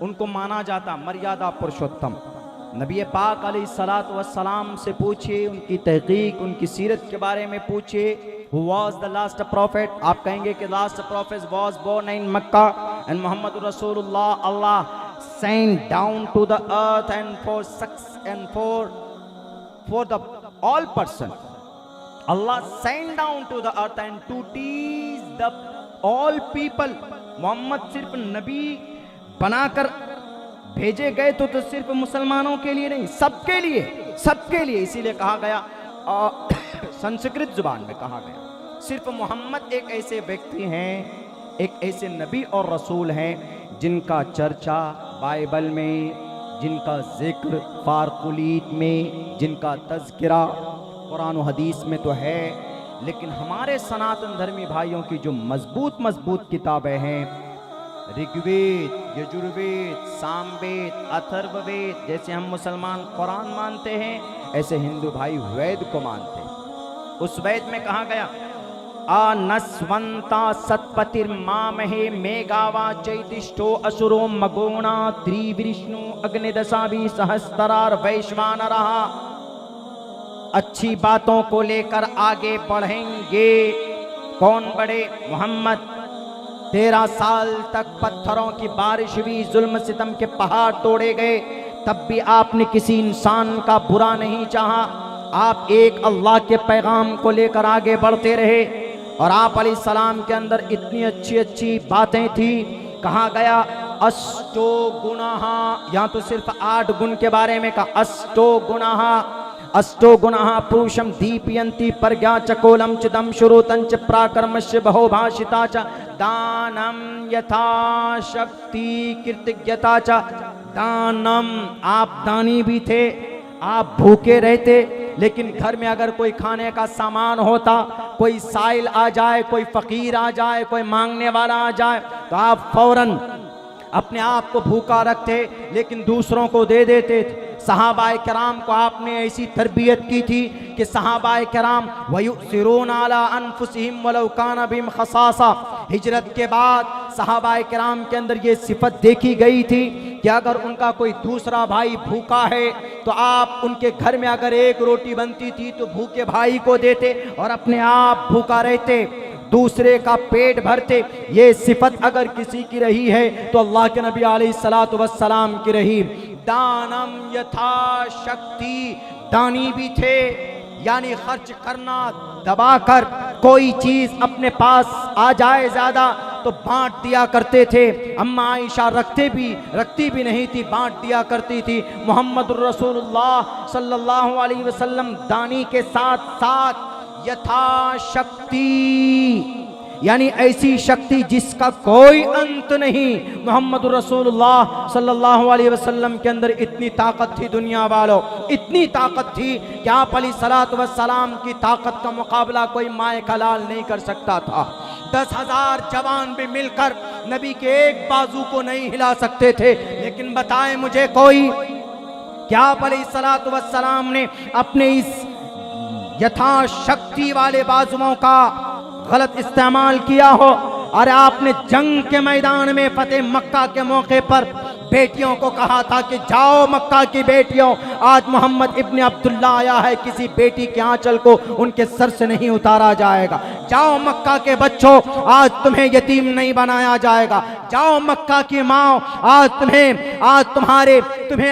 [SPEAKER 1] उनको माना जाता मर्यादा पुरुषोत्तम। नबी पाक अलैहिस्सलातु वस्सलाम से पूछिए, उनकी तहकीक, उनकी सीरत के बारे में पूछिए। Who was the last prophet? आप कहेंगे कि last prophet was born in Mecca and Muhammad Rasulullah Allah sent down to the earth and for the all person. Allah sent down to the earth and to teach the all people. Mohammad सिर्फ नबी बनाकर भेजे गए तो सिर्फ मुसलमानों के लिए नहीं, सबके लिए, सबके लिए। इसीलिए कहा गया संस्कृत जुबान में कहा गया, सिर्फ मोहम्मद एक ऐसे व्यक्ति हैं, एक ऐसे नबी और रसूल हैं जिनका चर्चा बाइबल में, जिनका जिक्र फारकुलीत में, जिनका तज़किरा कुरान और हदीस में तो है। लेकिन हमारे सनातन धर्मी भाइयों की जो मजबूत मजबूत किताबें हैं, ऋग्वेद, यजुर्वेद, सामवेद, अथर्ववेद, जैसे हम मुसलमान कुरान मानते हैं, ऐसे हिंदू भाई वेद को मानते हैं। उस वेद में कहा गया अनस्वंता सत्पतिर्मामहे मेघावा चैतिष्ठो असुरो मगोणा त्रिविष्णु अग्निदशाभि सहस्त्रार वैश्वानरः। अच्छी बातों को लेकर आगे बढ़ेंगे। कौन बढ़े? मोहम्मद। 13 साल तक पत्थरों की बारिश हुई, जुल्म सितम के पहाड़ तोड़े गए, तब भी आपने किसी इंसान का बुरा नहीं चाहा। आप एक अल्लाह के पैगाम को लेकर आगे बढ़ते रहे और आप अलैहिस्सलाम के अंदर इतनी अच्छी अच्छी बातें थी। कहा गया अष्टो गुणाः, यहाँ तो सिर्फ 8 गुण के बारे में कहा। अष्टो गुणाः, अष्टो गुणाः पुरुषम दीपयन्ति प्रज्ञा च कोलम च दम शुरुतं च प्राकर्मस्य बहुभाषिता च दानम यथाशक्ति कृतज्ञता च। दानम, आप दानी भी थे, आप भूखे रहते, लेकिन घर में अगर कोई खाने का सामान होता, कोई साइल आ जाए, कोई फकीर आ जाए, कोई मांगने वाला आ जाए, तो आप फौरन अपने आप को भूखा रखते, लेकिन दूसरों को दे देते थे। सहाबाए किराम को आपने ऐसी तरबियत की थी कि सहाबाए किराम वयुसिरून अला अनफुसिहिम वलौ कान बिहिम खसासा। हिजरत के बाद सहाबाए किराम के अंदर ये सिफत देखी गई थी कि अगर उनका कोई दूसरा भाई भूखा है तो आप उनके घर में अगर एक रोटी बनती थी तो भूखे भाई को देते और अपने आप भूखा रहते, दूसरे का पेट भरते। ये सिफत अगर किसी की रही है तो अल्लाह के नबी अलैहिस्सलातु वस्सलाम की रही। दानम यथाशक्ति, दानी भी थे, यानी खर्च करना दबाकर, कोई चीज अपने पास आ जाए ज्यादा तो बांट दिया करते थे। अम्मा आयशा रखती भी नहीं थी, बांट दिया करती थी। मोहम्मद रसूलुल्लाह सल्लल्लाहु अलैहि वसल्लम दानी के साथ साथ यथाशक्ति, यानी ऐसी शक्ति जिसका कोई अंत नहीं। मोहम्मद रसूलुल्लाह सल्लल्लाहु अलैहि वसल्लम के अंदर इतनी ताकत थी, दुनिया वालों, इतनी ताकत थी कि आप अलैहिस्सलातु वस्सलाम की ताकत का मुकाबला कोई माए का लाल नहीं कर सकता था। 10,000 जवान भी मिलकर नबी के एक बाजू को नहीं हिला सकते थे। लेकिन बताएं मुझे कोई, क्या आप अलैहिस्सलातु वस्सलाम ने अपने इस यथाशक्ति वाले बाजुओं का गलत इस्तेमाल किया हो? अरे आपने जंग के मैदान में फतेह मक्का के मौके पर बेटियों को कहा था कि जाओ मक्का की बेटियों, आज मोहम्मद इब्न अब्दुल्ला आया है, किसी बेटी के आंचल को उनके सर से नहीं उतारा जाएगा। जाओ मक्का के बच्चों, आज तुम्हें यतीम नहीं बनाया जाएगा। जाओ मक्का की माँ, आज तुम्हें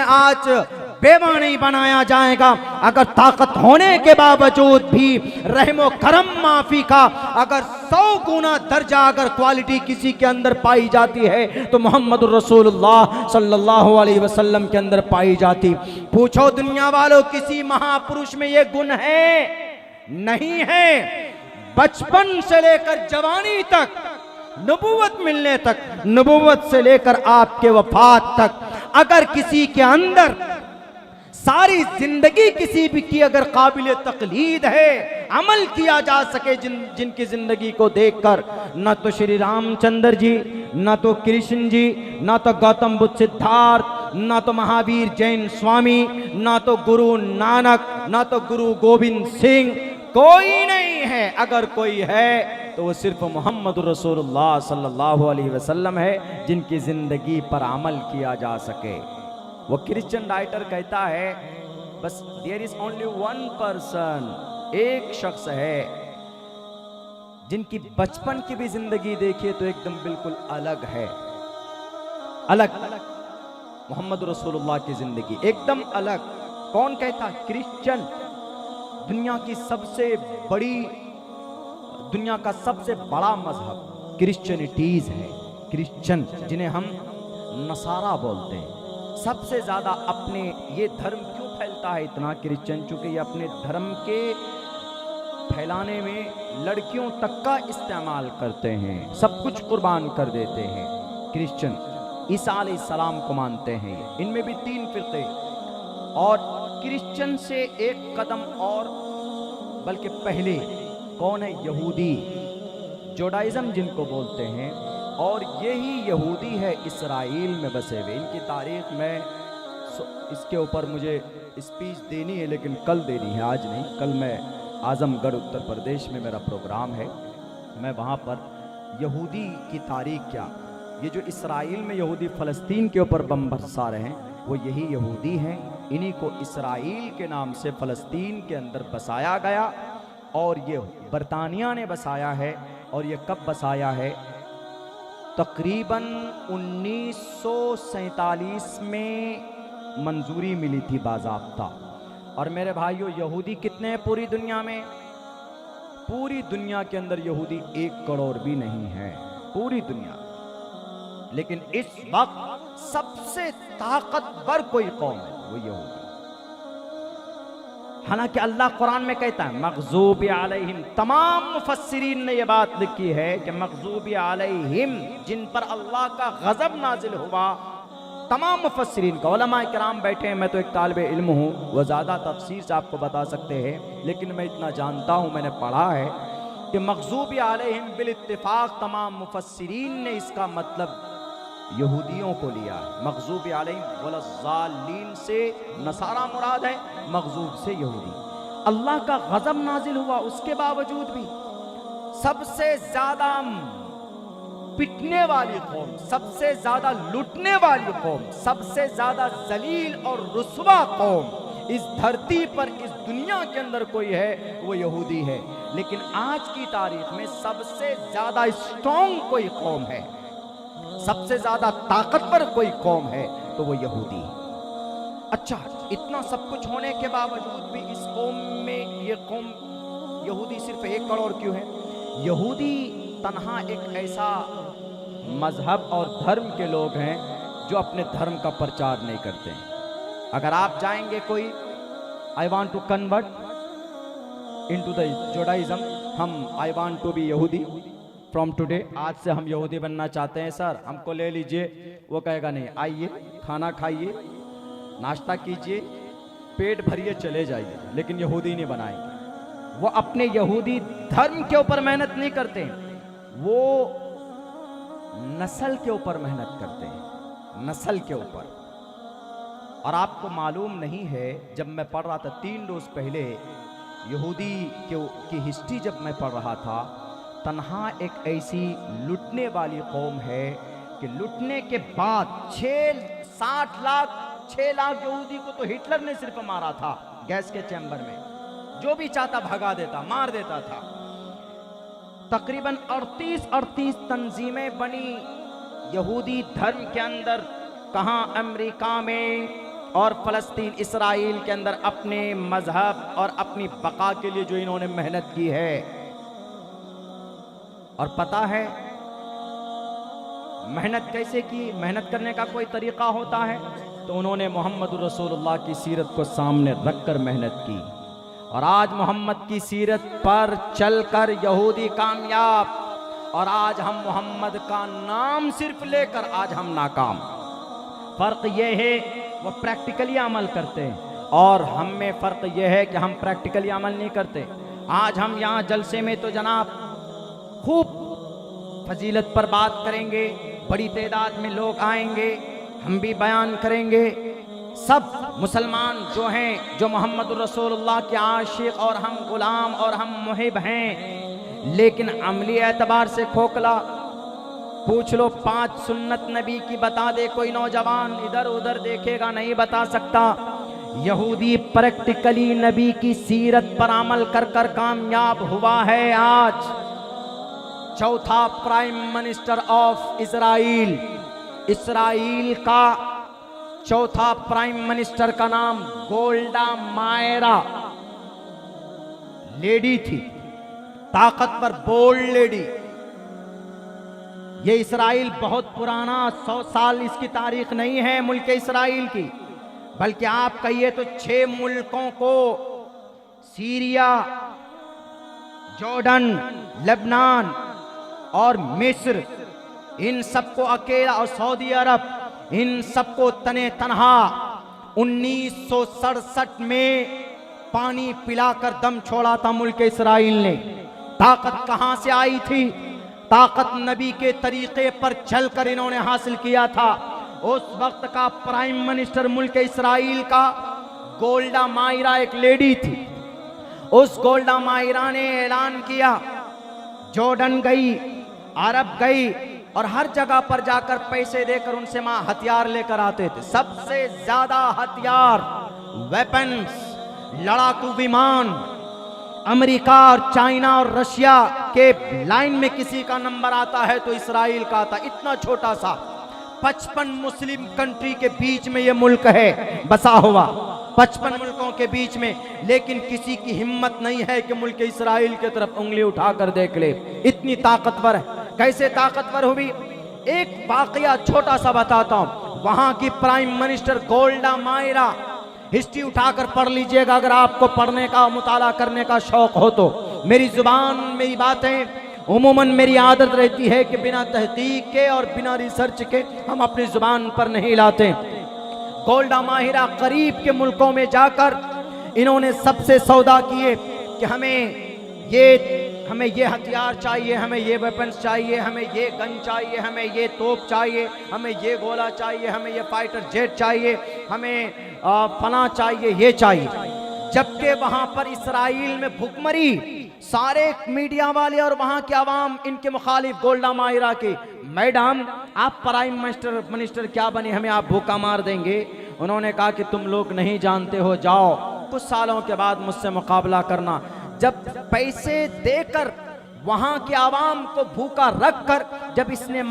[SPEAKER 1] आज बेवा नहीं बनाया जाएगा। अगर ताकत होने के बावजूद भी रहमो करम माफी का अगर 100 गुना दर्जा अगर क्वालिटी किसी के अंदर पाई जाती है तो मोहम्मद रसूलुल्लाह सल्लल्लाहु अलैहि वसल्लम के अंदर पाई जाती। पूछो दुनिया वालों, किसी महापुरुष में ये गुण है? नहीं है। बचपन से लेकर जवानी तक, नबूवत मिलने तक, नबूवत से लेकर आपके वफात तक, अगर किसी के अंदर सारी जिंदगी किसी भी की अगर काबिल तकलीद है, अमल किया जा सके जिनकी जिंदगी को देखकर, न तो श्री रामचंद्र जी, न तो कृष्ण जी, न तो गौतम बुद्ध सिद्धार्थ, न तो महावीर जैन स्वामी, न तो गुरु नानक, न तो गुरु गोविंद सिंह, कोई नहीं है। अगर कोई है तो वो सिर्फ मोहम्मद रसूलुल्लाह सल्लल्लाहु अलैहि वसल्लम है जिनकी जिंदगी पर अमल किया जा सके। वो क्रिश्चियन राइटर कहता है बस there is only one person, एक शख्स है जिनकी बचपन की भी जिंदगी देखिए तो एकदम बिल्कुल अलग है, अलग मोहम्मद रसूलुल्लाह की जिंदगी एकदम अलग। कौन कहता? क्रिश्चियन। दुनिया की सबसे बड़ी, दुनिया का सबसे बड़ा मजहब क्रिश्चियनिटीज है। क्रिश्चियन जिन्हें हम नसारा बोलते हैं, सबसे ज्यादा अपने ये धर्म क्यों फैलता है इतना क्रिश्चियन? चूंकि ये अपने धर्म के फैलाने में लड़कियों तक का इस्तेमाल करते हैं, सब कुछ कुर्बान कर देते हैं। क्रिश्चियन ईसा अलैहिस्सलाम को मानते हैं। इनमें भी 3 फिरके, और क्रिश्चियन से एक कदम और बल्कि पहले कौन है? यहूदी, जोडाइज्म जिनको बोलते हैं। और यही यहूदी है इस्राइल में बसे हुए। इनकी तारीख में इसके ऊपर मुझे स्पीच देनी है, लेकिन कल देनी है, आज नहीं। कल मैं आजमगढ़ उत्तर प्रदेश में मेरा प्रोग्राम है, मैं वहाँ पर यहूदी की तारीख क्या, ये जो इस्राइल में यहूदी फ़लस्तीन के ऊपर बम बरसा रहे हैं वो यही यहूदी हैं। इन्हीं को इस्राइल के नाम से फ़लस्तीन के अंदर बसाया गया, और ये बरतानिया ने बसाया है। और ये कब बसाया है? तकरीबन 1947 में मंजूरी मिली थी बाज़ाब्ता। और मेरे भाइयों, यहूदी कितने हैं पूरी दुनिया में? पूरी दुनिया के अंदर यहूदी 1 करोड़ भी नहीं है, पूरी दुनिया। लेकिन इस वक्त सबसे ताकतवर कोई कौम है, वो यहूदी। हालांकि अल्लाह कुरान में कहता है मग़ज़ूबी अलैहिम, तमाम मुफस्सिरीन ने यह बात लिखी है कि मग़ज़ूबी अलैहिम, जिन पर अल्लाह का गज़ब नाजिल हुआ, तमाम मुफस्सिरीन का, उलमा किराम बैठे हैं, मैं तो एक तालिबे इल्म हूँ, वह ज़्यादा तफसीर से आपको बता सकते हैं, लेकिन मैं इतना जानता हूँ, मैंने पढ़ा है कि मग़ज़ूबी अलैहिम बिल इत्तिफ़ाक़ तमाम मुफस्सिरीन ने इसका मतलब यहूदियों को लिया है। मग़ज़ूबी अलैहिम वलज़्ज़ालीन से नसारा मुराद है, मग़ज़ूब से यहूदी। अल्लाह का गज़ब नाजिल हुआ, उसके बावजूद भी सबसे ज्यादा पिटने वाली कौम, सबसे ज्यादा लूटने वाली कौम, सबसे ज्यादा जलील और रुस्वा कौम इस धरती पर, इस दुनिया के अंदर कोई है, वो यहूदी है। लेकिन आज की तारीख में सबसे ज्यादा स्ट्रॉन्ग कोई कौम है, सबसे ज्यादा ताकतवर कोई कौम है, तो वो यहूदी। अच्छा, इतना सब कुछ होने के बावजूद भी इस कौम में, ये कौम यहूदी सिर्फ 1 करोड़ क्यों है? यहूदी तन्हा एक ऐसा मजहब और धर्म के लोग हैं जो अपने धर्म का प्रचार नहीं करते हैं। अगर आप जाएंगे कोई, I want to convert into the Judaism, I want to be यहूदी फ्रॉम टुडे, आज से हम यहूदी बनना चाहते हैं सर, हमको ले लीजिए। वो कहेगा नहीं, आइए खाना खाइए, नाश्ता कीजिए, पेट भरिए, चले जाइए, लेकिन यहूदी नहीं बनाएंगे। वो अपने यहूदी धर्म के ऊपर मेहनत नहीं करते, वो नस्ल के ऊपर मेहनत करते हैं, नस्ल के ऊपर। और आपको मालूम नहीं है, जब मैं पढ़ रहा था 3 रोज पहले यहूदी की हिस्ट्री जब मैं पढ़ रहा था, तन्हा एक ऐसी लूटने वाली कौम है कि लूटने के बाद 6 लाख यहूदी को तो हिटलर ने सिर्फ मारा था गैस के चैम्बर में, जो भी चाहता भगा देता, मार देता था। तकरीबन 38 तंजीमें बनी यहूदी धर्म के अंदर, कहाँ? अमेरिका में और फ़लस्तीन, इसराइल के अंदर, अपने मजहब और अपनी बका के लिए जो इन्होंने मेहनत की है। और पता है मेहनत कैसे की? मेहनत करने का कोई तरीका होता है? तो उन्होंने मोहम्मद रसूलुल्लाह की सीरत को सामने रखकर मेहनत की। और आज मोहम्मद की सीरत पर चलकर यहूदी कामयाब, और आज हम मोहम्मद का नाम सिर्फ लेकर आज हम नाकाम। फर्क यह है वो प्रैक्टिकली अमल करते हैं, और हम में फर्क यह है कि हम प्रैक्टिकली अमल नहीं करते। आज हम यहाँ जलसे में तो जनाब खूब फजीलत पर बात करेंगे, बड़ी तादाद में लोग आएंगे, हम भी बयान करेंगे, सब मुसलमान जो हैं, जो मोहम्मद रसूलुल्लाह के आशिक और हम गुलाम और हम मुहिब हैं, लेकिन अमली एतबार से खोखला, पूछ लो 5 सुन्नत नबी की बता दे कोई नौजवान, इधर उधर देखेगा नहीं बता सकता। यहूदी प्रैक्टिकली नबी की सीरत पर अमल कर कर कामयाब हुआ है। आज चौथा prime minister of Israel, Israel का चौथा प्राइम मिनिस्टर का नाम गोल्डा मायरा लेडी थी, ताकतवर बोल्ड लेडी। ये इसराइल बहुत पुराना 100 साल इसकी तारीख नहीं है मुल्क इसराइल की, बल्कि आप कहिए तो 6 मुल्कों को, सीरिया, जॉर्डन, लेबनान और मिस्र, इन सबको अकेला, और सऊदी अरब, इन सबको तने तनहा 1967 में पानी पिलाकर दम छोड़ा था मुल्क इसराइल ने। ताकत कहां से आई थी? ताकत नबी के तरीके पर चलकर इन्होंने हासिल किया था। उस वक्त का प्राइम मिनिस्टर मुल्क इसराइल का गोल्डा मायरा एक लेडी थी। उस गोल्डा मायरा ने ऐलान किया, जॉर्डन गई, अरब गई और हर जगह पर जाकर पैसे देकर उनसे वहां हथियार लेकर आते थे। सबसे ज्यादा हथियार, वेपन्स, लड़ाकू विमान अमेरिका और चाइना और रशिया के लाइन में किसी का नंबर आता है तो इसराइल का आता। इतना छोटा सा 55 मुस्लिम कंट्री के बीच में यह मुल्क है बसा हुआ, 55 मुल्कों के बीच में, लेकिन किसी की हिम्मत नहीं है कि मुल्क इसराइल की तरफ उंगली उठाकर देख ले। इतनी ताकतवर है। कैसे ताकतवर हुई? एक वाकया छोटा सा बताता हूं। वहां की प्राइम मिनिस्टर गोल्डा मायरा, हिस्ट्री उठाकर पढ़ लीजिएगा अगर आपको पढ़ने का, मुताला करने का शौक हो तो। मेरी जुबान, मेरी बातें उमूमन मेरी आदत रहती है कि बिना तहकीक के और बिना रिसर्च के हम अपनी जुबान पर नहीं लाते। गोल्डा माहिरा करीब के मुल्कों में जाकर इन्होंने सबसे सौदा किए कि हमें ये हथियार चाहिए, हमें ये वेपन्स चाहिए, हमें ये गन चाहिए, हमें ये तोप चाहिए, हमें ये गोला चाहिए, हमें ये फाइटर जेट चाहिए, हमें फला चाहिए, ये चाहिए। जबकि वहां पर इसराइल में भुखमरी, सारे मीडिया वाले और वहां के आवाम इनके मुखालिफ गोल्डा मायरा के, मैडम आप प्राइम मिनिस्टर क्या बने, हमें आप भूखा मार देंगे। उन्होंने कहा कि तुम लोग नहीं जानते हो, जाओ कुछ सालों के बाद मुझसे मुकाबला करना। जब पैसे देकर वहां के आवाम को भूखा रखकर जब इसने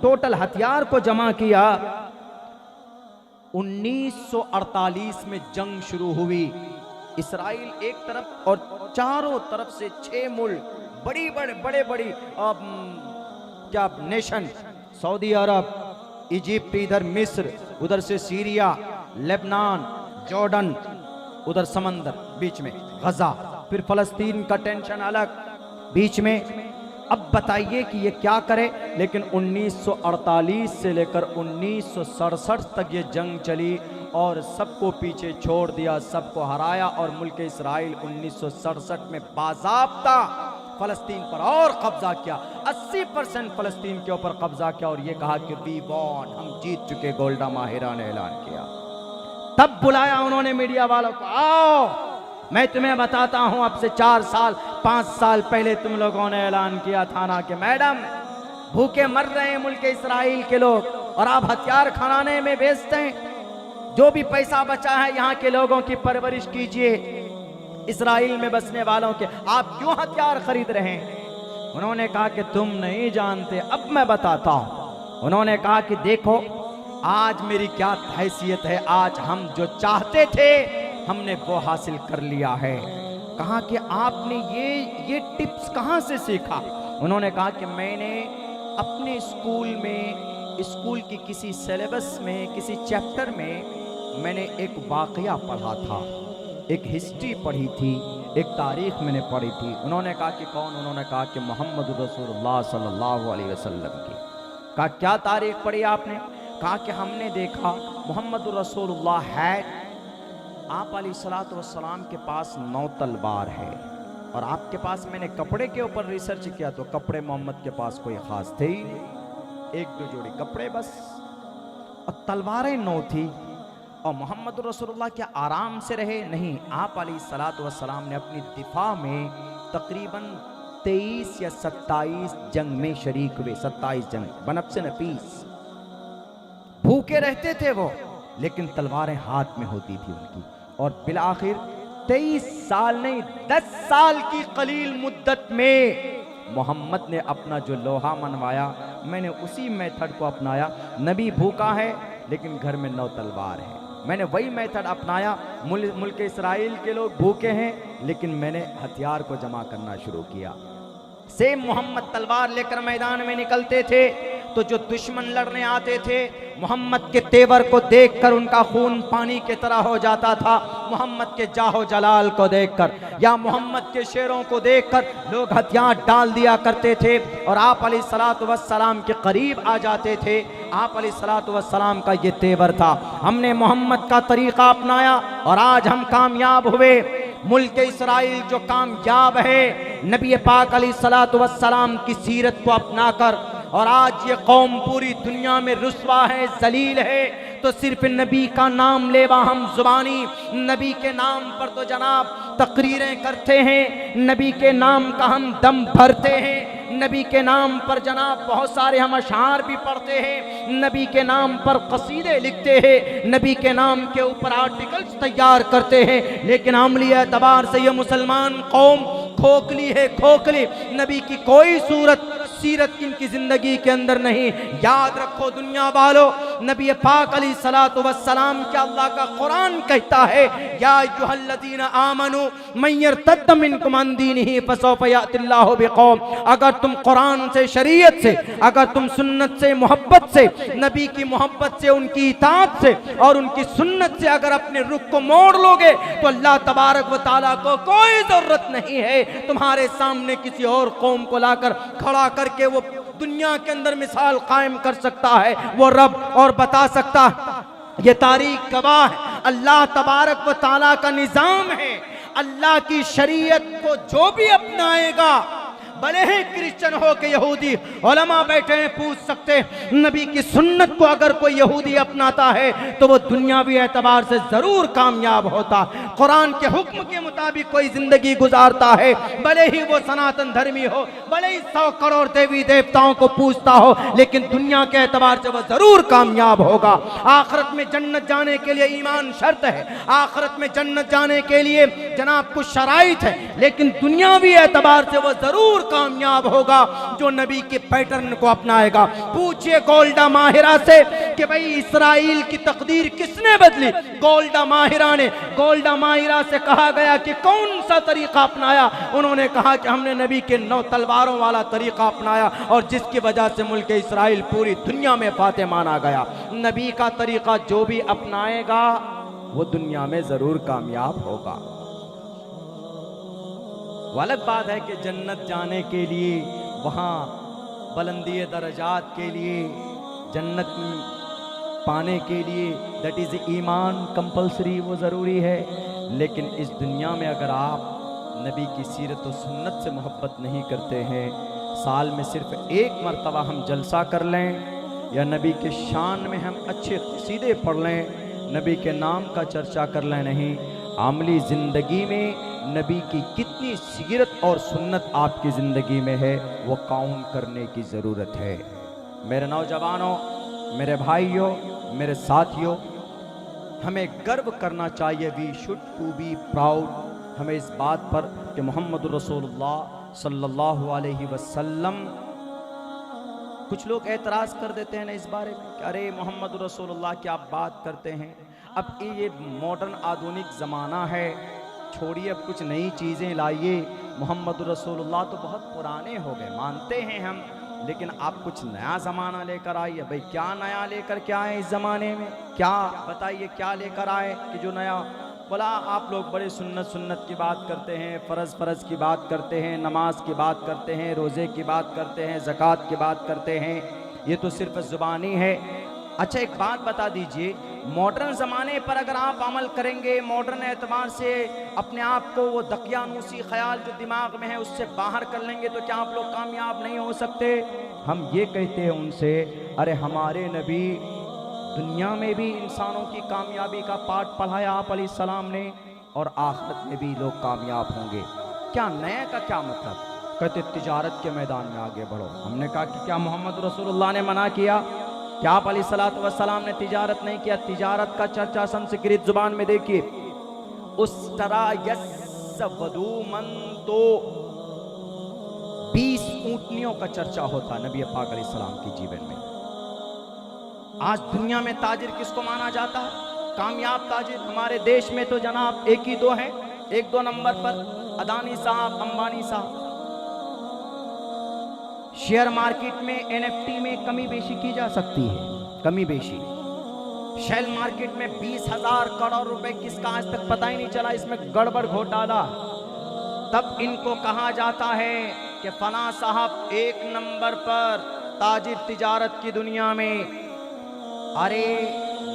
[SPEAKER 1] टोटल हथियार को जमा किया, 1948 में जंग शुरू हुई। इसराइल एक तरफ और चारों तरफ से 6 मुल्क, बड़ी क्या नेशन, सऊदी अरब, इजिप्ट, इधर मिस्र, उधर से सीरिया, लेबनान, जॉर्डन, उधर समंदर बीच में गजा, फिर फलस्तीन का टेंशन अलग बीच में। अब बताइए कि ये क्या करे। लेकिन 1948 से लेकर 1967 तक ये जंग चली और सबको पीछे छोड़ दिया, सबको हराया और मुल्क इसराइल 1967 में बाज़ाब्ता फलस्तीन पर और कब्जा किया। 80% फलस्तीन के ऊपर कब्जा किया और ये कहा कि वी वॉन, हम जीत चुके। गोल्डा माहिरा ने ऐलान किया। तब बुलाया उन्होंने मीडिया वालों को, आओ मैं तुम्हें बताता हूं, अब से 4 साल 5 साल पहले तुम लोगों ने ऐलान किया था ना कि मैडम भूखे मर रहे हैं मुल्क इसराइल के लोग और आप हथियार खाने में बेचते हैं। जो भी पैसा बचा है यहाँ के लोगों की परवरिश कीजिए, इसराइल में बसने वालों के, आप क्यों हथियार खरीद रहे हैं? उन्होंने कहा कि तुम नहीं जानते, अब मैं बताता हूं। उन्होंने कहा कि देखो आज मेरी क्या हैसियत है, आज हम जो चाहते थे हमने वो हासिल कर लिया है। कहा कि आपने ये टिप्स कहाँ से सीखा? उन्होंने कहा कि मैंने अपने स्कूल में, स्कूल की किसी सिलेबस में, किसी चैप्टर में मैंने एक वाकया पढ़ा था, एक हिस्ट्री पढ़ी थी, एक तारीख मैंने पढ़ी थी। उन्होंने कहा कि कौन? उन्होंने कहा कि मोहम्मद रसूलुल्लाह सल्लल्लाहु अलैहि वसल्लम की। कहा क्या तारीख पढ़ी आपने? कहा कि हमने देखा मोहम्मद रसूलुल्लाह है, आप अलैहिस्सलातु वस्सलाम के पास 9 तलवार है और आपके पास, मैंने कपड़े के ऊपर रिसर्च किया तो कपड़े मोहम्मद के पास कोई खास थे ही नहीं, 1-2 जोड़ी कपड़े बस, और तलवारें 9 थी। और मोहम्मद रसूलुल्लाह क्या आराम से रहे? नहीं, आप अलैहिस्सलातु वस्सलाम ने अपनी दिफा में तकरीबन 23 या 27 जंग में शरीक हुए। 27 जंग, बनफ्स नफीस। भूखे रहते थे वो, लेकिन तलवारें हाथ में होती थी उनकी। और बिल आखिर 23 साल नहीं, 10 साल की कलील मुद्दत में मोहम्मद ने अपना जो लोहा मनवाया, मैंने उसी मेथड को अपनाया। नबी भूखा है लेकिन घर में 9 तलवार है, मैंने वही मेथड अपनाया। मुल्क इसराइल के लोग भूखे हैं, लेकिन मैंने हथियार को जमा करना शुरू किया। सेम मोहम्मद तलवार लेकर मैदान में निकलते थे, तो जो दुश्मन लड़ने आते थे, मोहम्मद के तेवर को देखकर उनका खून पानी की तरह हो जाता था। मोहम्मद के जाहो जलाल को देखकर या मोहम्मद के शेरों को देखकर लोग हथियार डाल दिया करते थे और आप अलैहिस्सलातु वस्सलाम के करीब आ जाते थे। आप अलैहिस्सलातु वस्सलाम का ये तेवर था। हमने मोहम्मद का तरीका अपनाया और आज हम कामयाब हुए। मुल्क इसराइल जो कामयाब है नबी पाक अलैहिस्सलातु वस्सलाम की सीरत को अपनाकर, और आज ये कौम पूरी दुनिया में रुस्वा है, जलील है, तो सिर्फ नबी का नाम लेवा हम जुबानी, नबी के नाम पर तो जनाब तकरीरें करते हैं, नबी के नाम का हम दम भरते हैं, नबी के नाम पर जनाब बहुत सारे हम अशार भी पढ़ते हैं, नबी के नाम पर कसीदे लिखते हैं, नबी के नाम के ऊपर आर्टिकल्स तैयार करते हैं। लेकिन अमली एतबार से ये मुसलमान कौम खोखली है, खोखली। नबी की कोई सूरत सीरत इनकी जिंदगी के अंदर नहीं। याद रखो दुनिया वालों, नबी पाक अलैहिस्सलातु वस्सलाम के अल्लाह का कुरान कहता है, या अय्युहल्लज़ीना आमनू मन यर्तद्द मिनकुम अन दीनिही फसौफ यातिल्लाहु बिकौम। अगर तुम कुरान से, शरीयत से, अगर तुम सुन्नत से, मोहब्बत से, नबी की मोहब्बत से, उनकी इताअत से और उनकी सुन्नत से अगर अपने रुख को मोड़ लोगे, तो अल्लाह तबारक व तआला को कोई जरूरत नहीं है तुम्हारे सामने किसी और कौम को लाकर खड़ा करके वो दुनिया के अंदर मिसाल कायम कर सकता है वो रब, और बता सकता। ये तारीख गवाह है, अल्लाह तबारक व तआला का निजाम है। अल्लाह की शरीयत को जो भी अपनाएगा, भले ही क्रिश्चियन हो के यहूदी, उलमा बैठे हैं पूछ सकते, नबी की सुन्नत को अगर कोई यहूदी अपनाता है तो वो दुनियावी एतबार से जरूर कामयाब होता। कुरान के हुक्म के मुताबिक कोई जिंदगी गुजारता है, भले ही वो सनातन धर्मी हो, भले ही 100 करोड़ देवी देवताओं को पूजता हो, लेकिन दुनिया के एतबार से वो जरूर कामयाब होगा। आखिरत में जन्नत जाने के लिए ईमान शर्त है, आखिरत में जन्नत जाने के लिए जनाब कुछ शराइत है, लेकिन दुनियावी एतबार से वो जरूर कामयाब होगा जो नबी के पैटर्न को अपनाएगा। पूछिए गोल्डा माहिरा से कि भाई इसराइल की तकदीर किसने बदली? गोल्डा माहिरा ने। गोल्डा माहिरा से कहा गया कि कौन सा तरीका अपनाया? उन्होंने कहा कि हमने नबी के 9 तलवारों वाला तरीका अपनाया, और जिसकी वजह से मुल्क इसराइल पूरी दुनिया में फाते माना गया। नबी का तरीका जो भी अपनाएगा वो दुनिया में जरूर कामयाब होगा। वो अलग बात है कि जन्नत जाने के लिए, वहाँ बुलंदी दर्जात के लिए, जन्नत पाने के लिए दैट इज़ ईमान कंपलसरी, वो ज़रूरी है। लेकिन इस दुनिया में अगर आप नबी की सीरत और सुन्नत से मोहब्बत नहीं करते हैं, साल में सिर्फ एक मरतबा हम जलसा कर लें या नबी के शान में हम अच्छे कसीदे पढ़ लें, नबी के नाम का चर्चा कर लें, नहीं, आमली ज़िंदगी में नबी की कितनी सीरत और सुन्नत आपकी ज़िंदगी में है वो काउंट करने की ज़रूरत है। मेरे नौजवानों, मेरे भाइयों, मेरे साथियों, हमें गर्व करना चाहिए। We should to be proud, हमें इस बात पर कि मोहम्मद रसूलुल्लाह सल्लल्लाहु अलैहि वसल्लम। कुछ लोग एतराज़ कर देते हैं ना इस बारे में कि अरे मोहम्मद रसूलुल्लाह की आप बात करते हैं, अब ये मॉडर्न आधुनिक ज़माना है, छोड़िए अब कुछ नई चीज़ें लाइए। मोहम्मद रसूलुल्लाह तो बहुत पुराने हो गए, मानते हैं हम, लेकिन आप कुछ नया ज़माना लेकर आइए। भाई क्या नया लेकर के आए इस ज़माने में? क्या बताइए, क्या लेकर आए कि जो नया? बोला आप लोग बड़े सुन्नत की बात करते हैं, फ़र्ज़ की बात करते हैं, नमाज की बात करते हैं, रोज़े की बात करते हैं, ज़कात की बात करते हैं, ये तो सिर्फ ज़ुबानी है। अच्छा एक बात बता दीजिए, मॉडर्न ज़माने पर अगर आप अमल करेंगे, मॉडर्न एतबार से अपने आप को वो दकियानूसी ख्याल जो दिमाग में है उससे बाहर कर लेंगे, तो क्या आप लोग कामयाब नहीं हो सकते? हम ये कहते हैं उनसे, अरे हमारे नबी दुनिया में भी इंसानों की कामयाबी का पाठ पढ़ाया आप अलैहिस्सलाम ने, और आखिरत में भी लोग कामयाब होंगे। क्या नए का क्या मतलब? कहते तिजारत के मैदान में आगे बढ़ो। हमने कहा कि क्या मोहम्मद रसूलुल्लाह ने मना किया? क्या आप अलैहिस्सलातु वस्सलाम ने तिजारत नहीं किया? तिजारत का चर्चा संस्कृत जुबान में देखिए, उस तरह यस्वदूमन तो 20 ऊंटनियों का चर्चा होता नबी पाक अलैहिस्सलाम के जीवन में। आज दुनिया में ताजिर किसको माना जाता है? कामयाब ताजिर हमारे देश में तो जनाब एक ही दो हैं, 1-2 नंबर पर अदानी साहब, अंबानी साहब। शेयर मार्केट में एनएफटी में कमी बेशी की जा सकती है, कमी बेशी। शेयर मार्केट में 20,000 करोड़ रुपए किसका आज तक पता ही नहीं चला, इसमें गड़बड़ घोटाला। तब इनको कहा जाता है कि फना साहब 1 नंबर पर ताजिर तिजारत की दुनिया में। अरे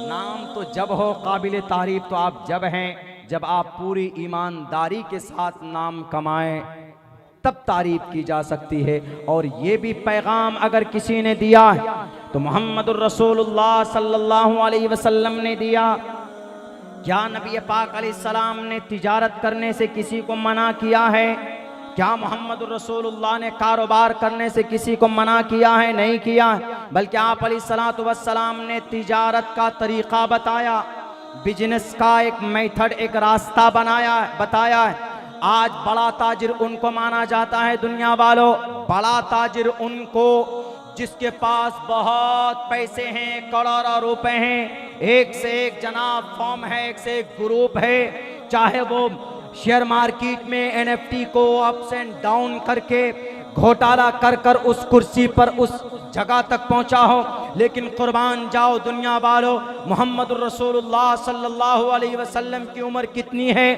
[SPEAKER 1] नाम तो जब हो काबिल तारीफ तो आप जब हैं जब आप पूरी ईमानदारी के साथ नाम कमाएं, तब तारीफ की जा सकती है। और ये भी पैगाम अगर किसी ने दिया है तो मोहम्मदुर रसूलुल्लाह सल्लल्लाहु अलैहि वसल्लम ने दिया। क्या नबी पाक अलैहिस्सलाम ने तिजारत करने से किसी को मना किया है? क्या मोहम्मदुर रसूलुल्लाह ने कारोबार करने से किसी को मना किया है? नहीं किया, बल्कि आप अलैहिस्सलातु वस्सलाम ने तिजारत का तरीका बताया, बिजनेस का एक मेथड, एक रास्ता बताया है। आज बड़ा ताजिर उनको माना जाता है दुनिया वालों, बड़ा ताजिर उनको जिसके पास बहुत पैसे हैं, करोड़ों रुपए हैं, एक से एक जनाब फॉर्म है, एक से एक ग्रुप है, चाहे वो शेयर मार्केट में एनएफटी को अप्स एंड डाउन करके घोटाला कर उस कुर्सी पर, उस जगह तक पहुंचा हो। लेकिन कुर्बान जाओ दुनिया वालों, मोहम्मद रसूलुल्लाह सल्लल्लाहु अलैहि वसल्लम की उम्र कितनी है?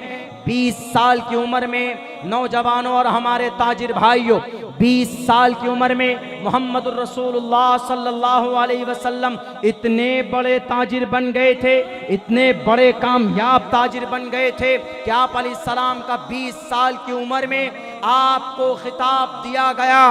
[SPEAKER 1] 20 साल की उम्र में नौजवानों और हमारे ताजिर भाइयों, 20 साल की उम्र में मोहम्मद रसूलुल्लाह सल्लल्लाहु अलैहि वसल्लम इतने बड़े ताजिर बन गए थे, इतने बड़े कामयाब ताजिर बन गए थे कि आप अलैहिस्सलाम का 20 साल की उम्र में आपको खिताब दिया गया।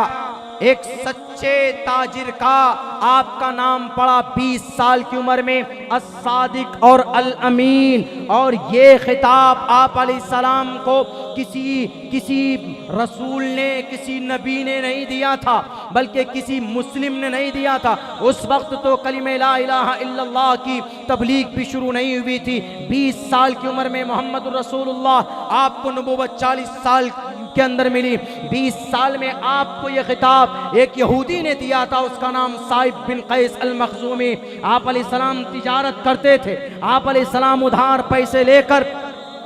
[SPEAKER 1] एक सच्चे ताजिर का आपका नाम पड़ा 20 साल की उम्र में, अस्सादिक और अल अमीन। और ये खिताब आप अलैहिस्सलाम को किसी रसूल ने, किसी नबी ने नहीं दिया था, बल्कि किसी मुस्लिम ने नहीं दिया था। उस वक्त तो कलिमे ला इलाहा इल्लल्लाह की तबलीग भी शुरू नहीं हुई थी। 20 साल की उम्र में मोहम्मद रसूलुल्लाह, आपको नबूवत 40 साल के अंदर मिली। 20 साल में आपको यह खिताब एक यहूदी ने दिया था, उसका नाम साइब बिन कैस अल मखजूमी। आप अलैहिस्सलाम तिजारत करते थे, आप अलैहिस्सलाम उधार पैसे लेकर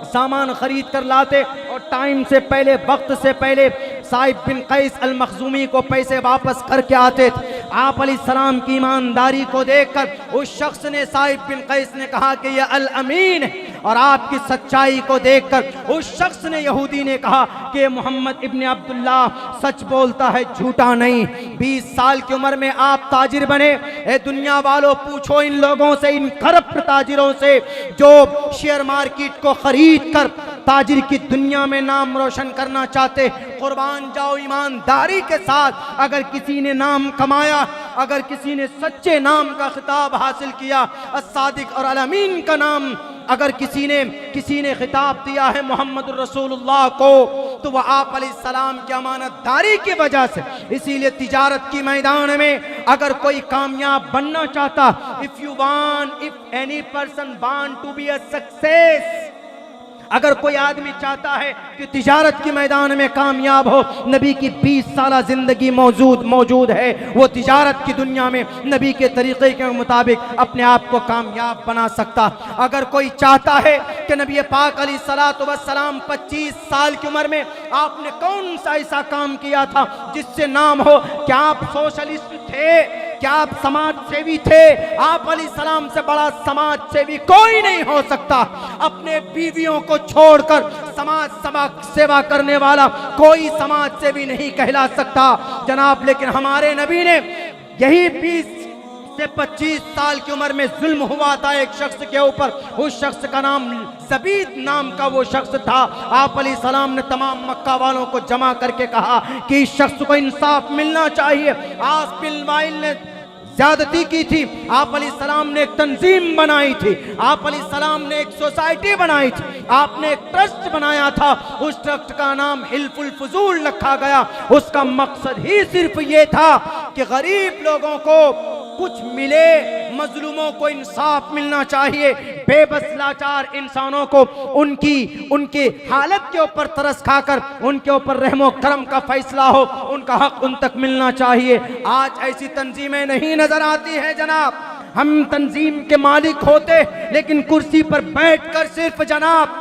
[SPEAKER 1] सामान खरीद कर लाते और टाइम से पहले, वक्त से पहले साइब बिन कैस अल मखजूमी को पैसे वापस करके आते थे। आप अलैहिस्सलाम की ईमानदारी को देखकर उस शख्स ने, साइब बिन कैस ने कहा कि यह अल अमीन है, और आपकी सच्चाई को देखकर उस शख्स ने, यहूदी ने कहा कि मोहम्मद इब्न अब्दुल्लाह सच बोलता है, झूठा नहीं। 20 साल की उम्र में आप ताजिर बने। ए दुनिया वालों, पूछो इन लोगों से, इन करप्ट ताजिरों से जो शेयर मार्केट को खरीद कर ताजिर की दुनिया में नाम रोशन करना चाहते। कुर्बान जाओ, ईमानदारी के साथ अगर किसी ने नाम कमाया, अगर किसी ने सच्चे नाम का खिताब हासिल किया, अस्सादिक और अल अमीन का नाम अगर किसी ने खिताब दिया है मोहम्मद रसूलुल्लाह को, तो वह आप अलैहिस्सलाम की अमानतदारी की वजह से। इसीलिए तिजारत की मैदान में अगर कोई कामयाब बनना चाहता, if any person want to be a success, अगर कोई आदमी चाहता है कि तिजारत की मैदान में कामयाब हो, नबी की 20 साल जिंदगी मौजूद है, वो तिजारत की दुनिया में नबी के तरीके के मुताबिक अपने आप को कामयाब बना सकता। अगर कोई चाहता है कि नबी पाक अलैहिस्सलातु वस्सलाम 25 साल की उम्र में आपने कौन सा ऐसा काम किया था जिससे नाम हो, क्या आप सोशलिस्ट थे, क्या आप समाज सेवी थे? आप अलैहिस्सलाम से बड़ा समाज सेवी कोई नहीं हो सकता। अपने बीवियों को छोड़कर समाज सेवा करने वाला कोई समाज सेवी नहीं कहला सकता जनाब। लेकिन हमारे नबी ने यही 20 से 25 साल की उम्र में जुल्म हुआ था एक शख्स के ऊपर, उस शख्स का नाम ज़बीद नाम का वो शख्स था। आप अलैहिस्सलाम ने तमाम मक्का वालों को जमा करके कहा कि इस शख्स को इंसाफ मिलना चाहिए। आस बिन वाइल ने ज्यादती की थी। आप अलैहिस्सलाम ने एक तंजीम बनाई थी, आप अलैहिस्सलाम ने एक सोसाइटी बनाई थी, आपने एक ट्रस्ट बनाया था। उस ट्रस्ट का नाम हिल्फुल फुजूल रखा गया। उसका मकसद ही सिर्फ ये था कि गरीब लोगों को कुछ मिले, मजलूमों को इंसाफ मिलना चाहिए, बेबस लाचार इंसानों को उनकी हालत के ऊपर तरस खाकर उनके ऊपर रहमो करम का फैसला हो, उनका हक उन तक मिलना चाहिए। आज ऐसी तंजीमें नहीं नजर आती हैं जनाब। हम तंजीम के मालिक होते लेकिन कुर्सी पर बैठकर सिर्फ जनाब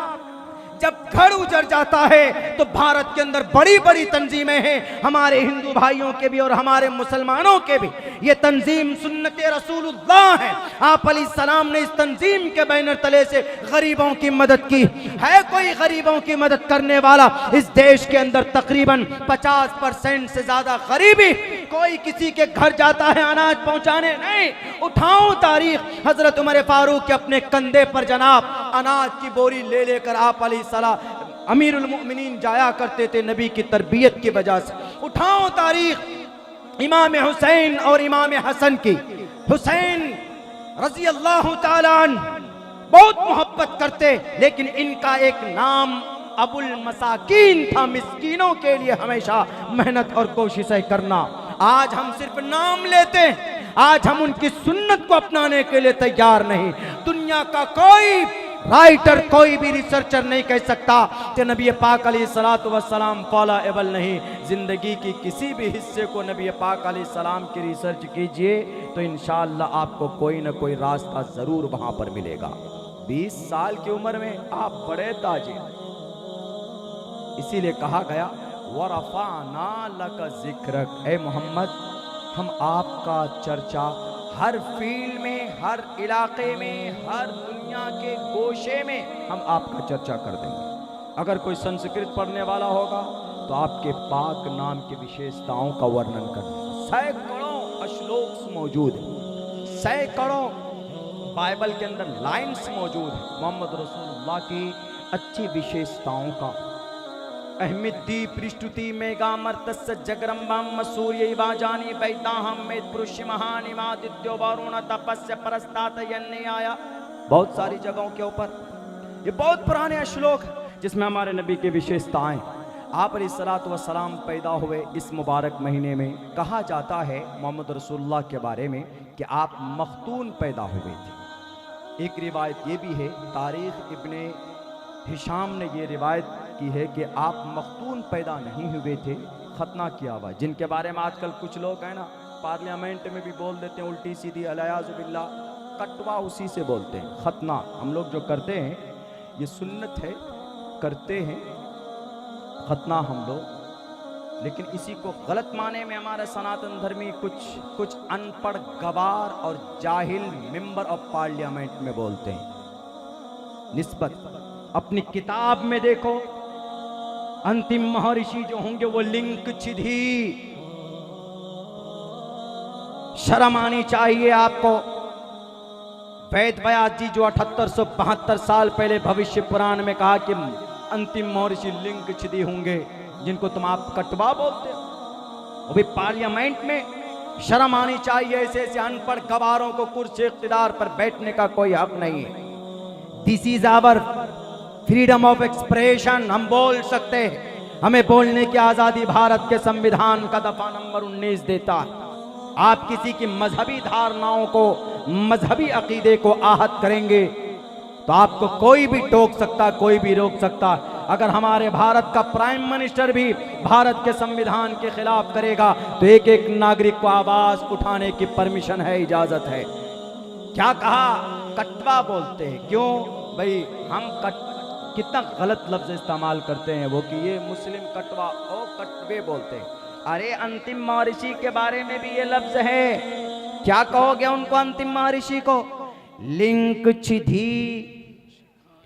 [SPEAKER 1] जब घर उजड़ जाता है तो भारत के अंदर बड़ी बड़ी तंजीमें हैं, हमारे हिंदू भाइयों के भी और हमारे मुसलमानों के भी। ये तंजीम सुन्नत रसूलुल्लाह है। आप अलैहिस्सलाम ने इस तंजीम के बैनर तले से गरीबों की मदद की है। कोई गरीबों की मदद करने वाला इस देश के अंदर तकरीबन 50% से ज्यादा गरीबी, कोई किसी के घर जाता है अनाज पहुंचाने? नहीं। उठाओ तारीख, हजरत उमर फारूक के अपने कंधे पर जनाब अनाज की बोरी ले लेकर आप अमीरुल मोमिनीन जाया करते थे नबी की तरबियत की वजह से। उठाओ तारीख इमाम हुसैन और इमाम हसन की। हुसैन रजी अल्लाह ताला बहुत मोहब्बत करते, लेकिन इनका एक नाम अबुल मसाकीन था, मिस्कीनों के लिए हमेशा मेहनत और कोशिशें करना। आज हम सिर्फ नाम लेते हैं, आज हम उनकी सुन्नत को अपनाने के लिए तैयार नहीं। दुनिया का कोई राइटर, कोई भी रिसर्चर नहीं कह सकता कि नबी पाक अलैहिस्सलातु वस्सलाम फॉलोएबल नहीं। जिंदगी की किसी भी हिस्से को नबी पाक अलैहिस्सलाम की रिसर्च कीजिए तो इंशाअल्लाह आपको कोई ना कोई रास्ता जरूर वहां पर मिलेगा। 20 साल की उम्र में आप बड़े ताजिर, इसीलिए कहा गया वरफ़अना लका ज़िक्रक, ए मोहम्मद हम आपका चर्चा हर फील्ड में, हर इलाके में, हर दुनिया के गोशे में हम आपका चर्चा कर देंगे। अगर कोई संस्कृत पढ़ने वाला होगा तो आपके पाक नाम की विशेषताओं का वर्णन कर देंगे। सैकड़ों श्लोक मौजूद है, सैकड़ों बाइबल के अंदर लाइन्स मौजूद है मोहम्मद रसूलुल्लाह की अच्छी विशेषताओं का। अहमिद्दी पृष्ठुति मेगा मर्तस्य जगरंबम सूर्य वाजानी वैदाहम में पुरुष महानि मादित्यो वरुण तपस्य परस्तात यन्ने आया। बहुत सारी जगहों के ऊपर ये बहुत पुराने श्लोक जिसमें हमारे नबी की विशेषताएं। आप अलैहिस्सलातु वस्सलाम पैदा हुए इस मुबारक महीने में कहा जाता है मोहम्मद रसूलुल्लाह के बारे में कि आप मख्तून पैदा हुए थे। एक रिवायत ये भी है, तारीख इब्ने हिशाम ने ये रिवायत की है कि आप मख्तून पैदा नहीं हुए थे, खतना किया हुआ, जिनके बारे में आजकल कुछ लोग हैं ना पार्लियामेंट में भी बोल देते हैं उल्टी सीधी अलियाज़ु बिल्लाह, कटवा उसी से बोलते हैं। खतना हम लोग जो करते हैं ये सुन्नत है, करते हैं खतना हम लोग, लेकिन इसी को गलत माने में हमारे सनातन धर्मी कुछ अनपढ़ गवार और जाहिल मेंबर ऑफ पार्लियामेंट में बोलते हैं। निस्बत अपनी किताब में देखो, अंतिम महर्षि जो होंगे वो लिंक छिधी। शर्म आनी चाहिए आपको। वेद व्यास जी जो 7872 साल पहले भविष्य पुराण में कहा कि अंतिम महर्षि लिंक छिदी होंगे, जिनको तुम आप कटवा बोलते हो, वो भी पार्लियामेंट में। शर्म आनी चाहिए। ऐसे ऐसे अनपढ़ गवारों को कुर्सी इख्तिदार पर बैठने का कोई हक नहीं है। This is our freedom of expression. हम बोल सकते हैं, हमें बोलने की आजादी भारत के संविधान का दफा नंबर 19 देता है। आप किसी की मजहबी धारणाओं को, मजहबी अकीदे को आहत करेंगे तो आपको कोई भी टोक सकता, कोई भी रोक सकता। अगर हमारे भारत का प्राइम मिनिस्टर भी भारत के संविधान के खिलाफ करेगा तो एक एक नागरिक को आवाज उठाने की परमिशन है, इजाजत है। क्या कहा? कटवा बोलते हैं। क्यों भाई? हम कितना गलत लफ्ज इस्तेमाल करते हैं वो कि ये मुस्लिम कटवा, ओ कटवे बोलते हैं। अरे अंतिम महर्षि के बारे में भी ये लफ्ज है। क्या कहोगे उनको, अंतिम महर्षि को? लिंक छिधी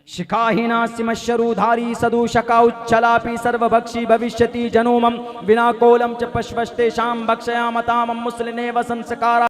[SPEAKER 1] शिखाहिना सिमशरूधारी सदूशका उच्चलापि सर्वभक्षी भविष्यति जनोमम विना कोलम च पश्वस्ते शाम भक्षयामतामम मुस्लिने वसंसकारा।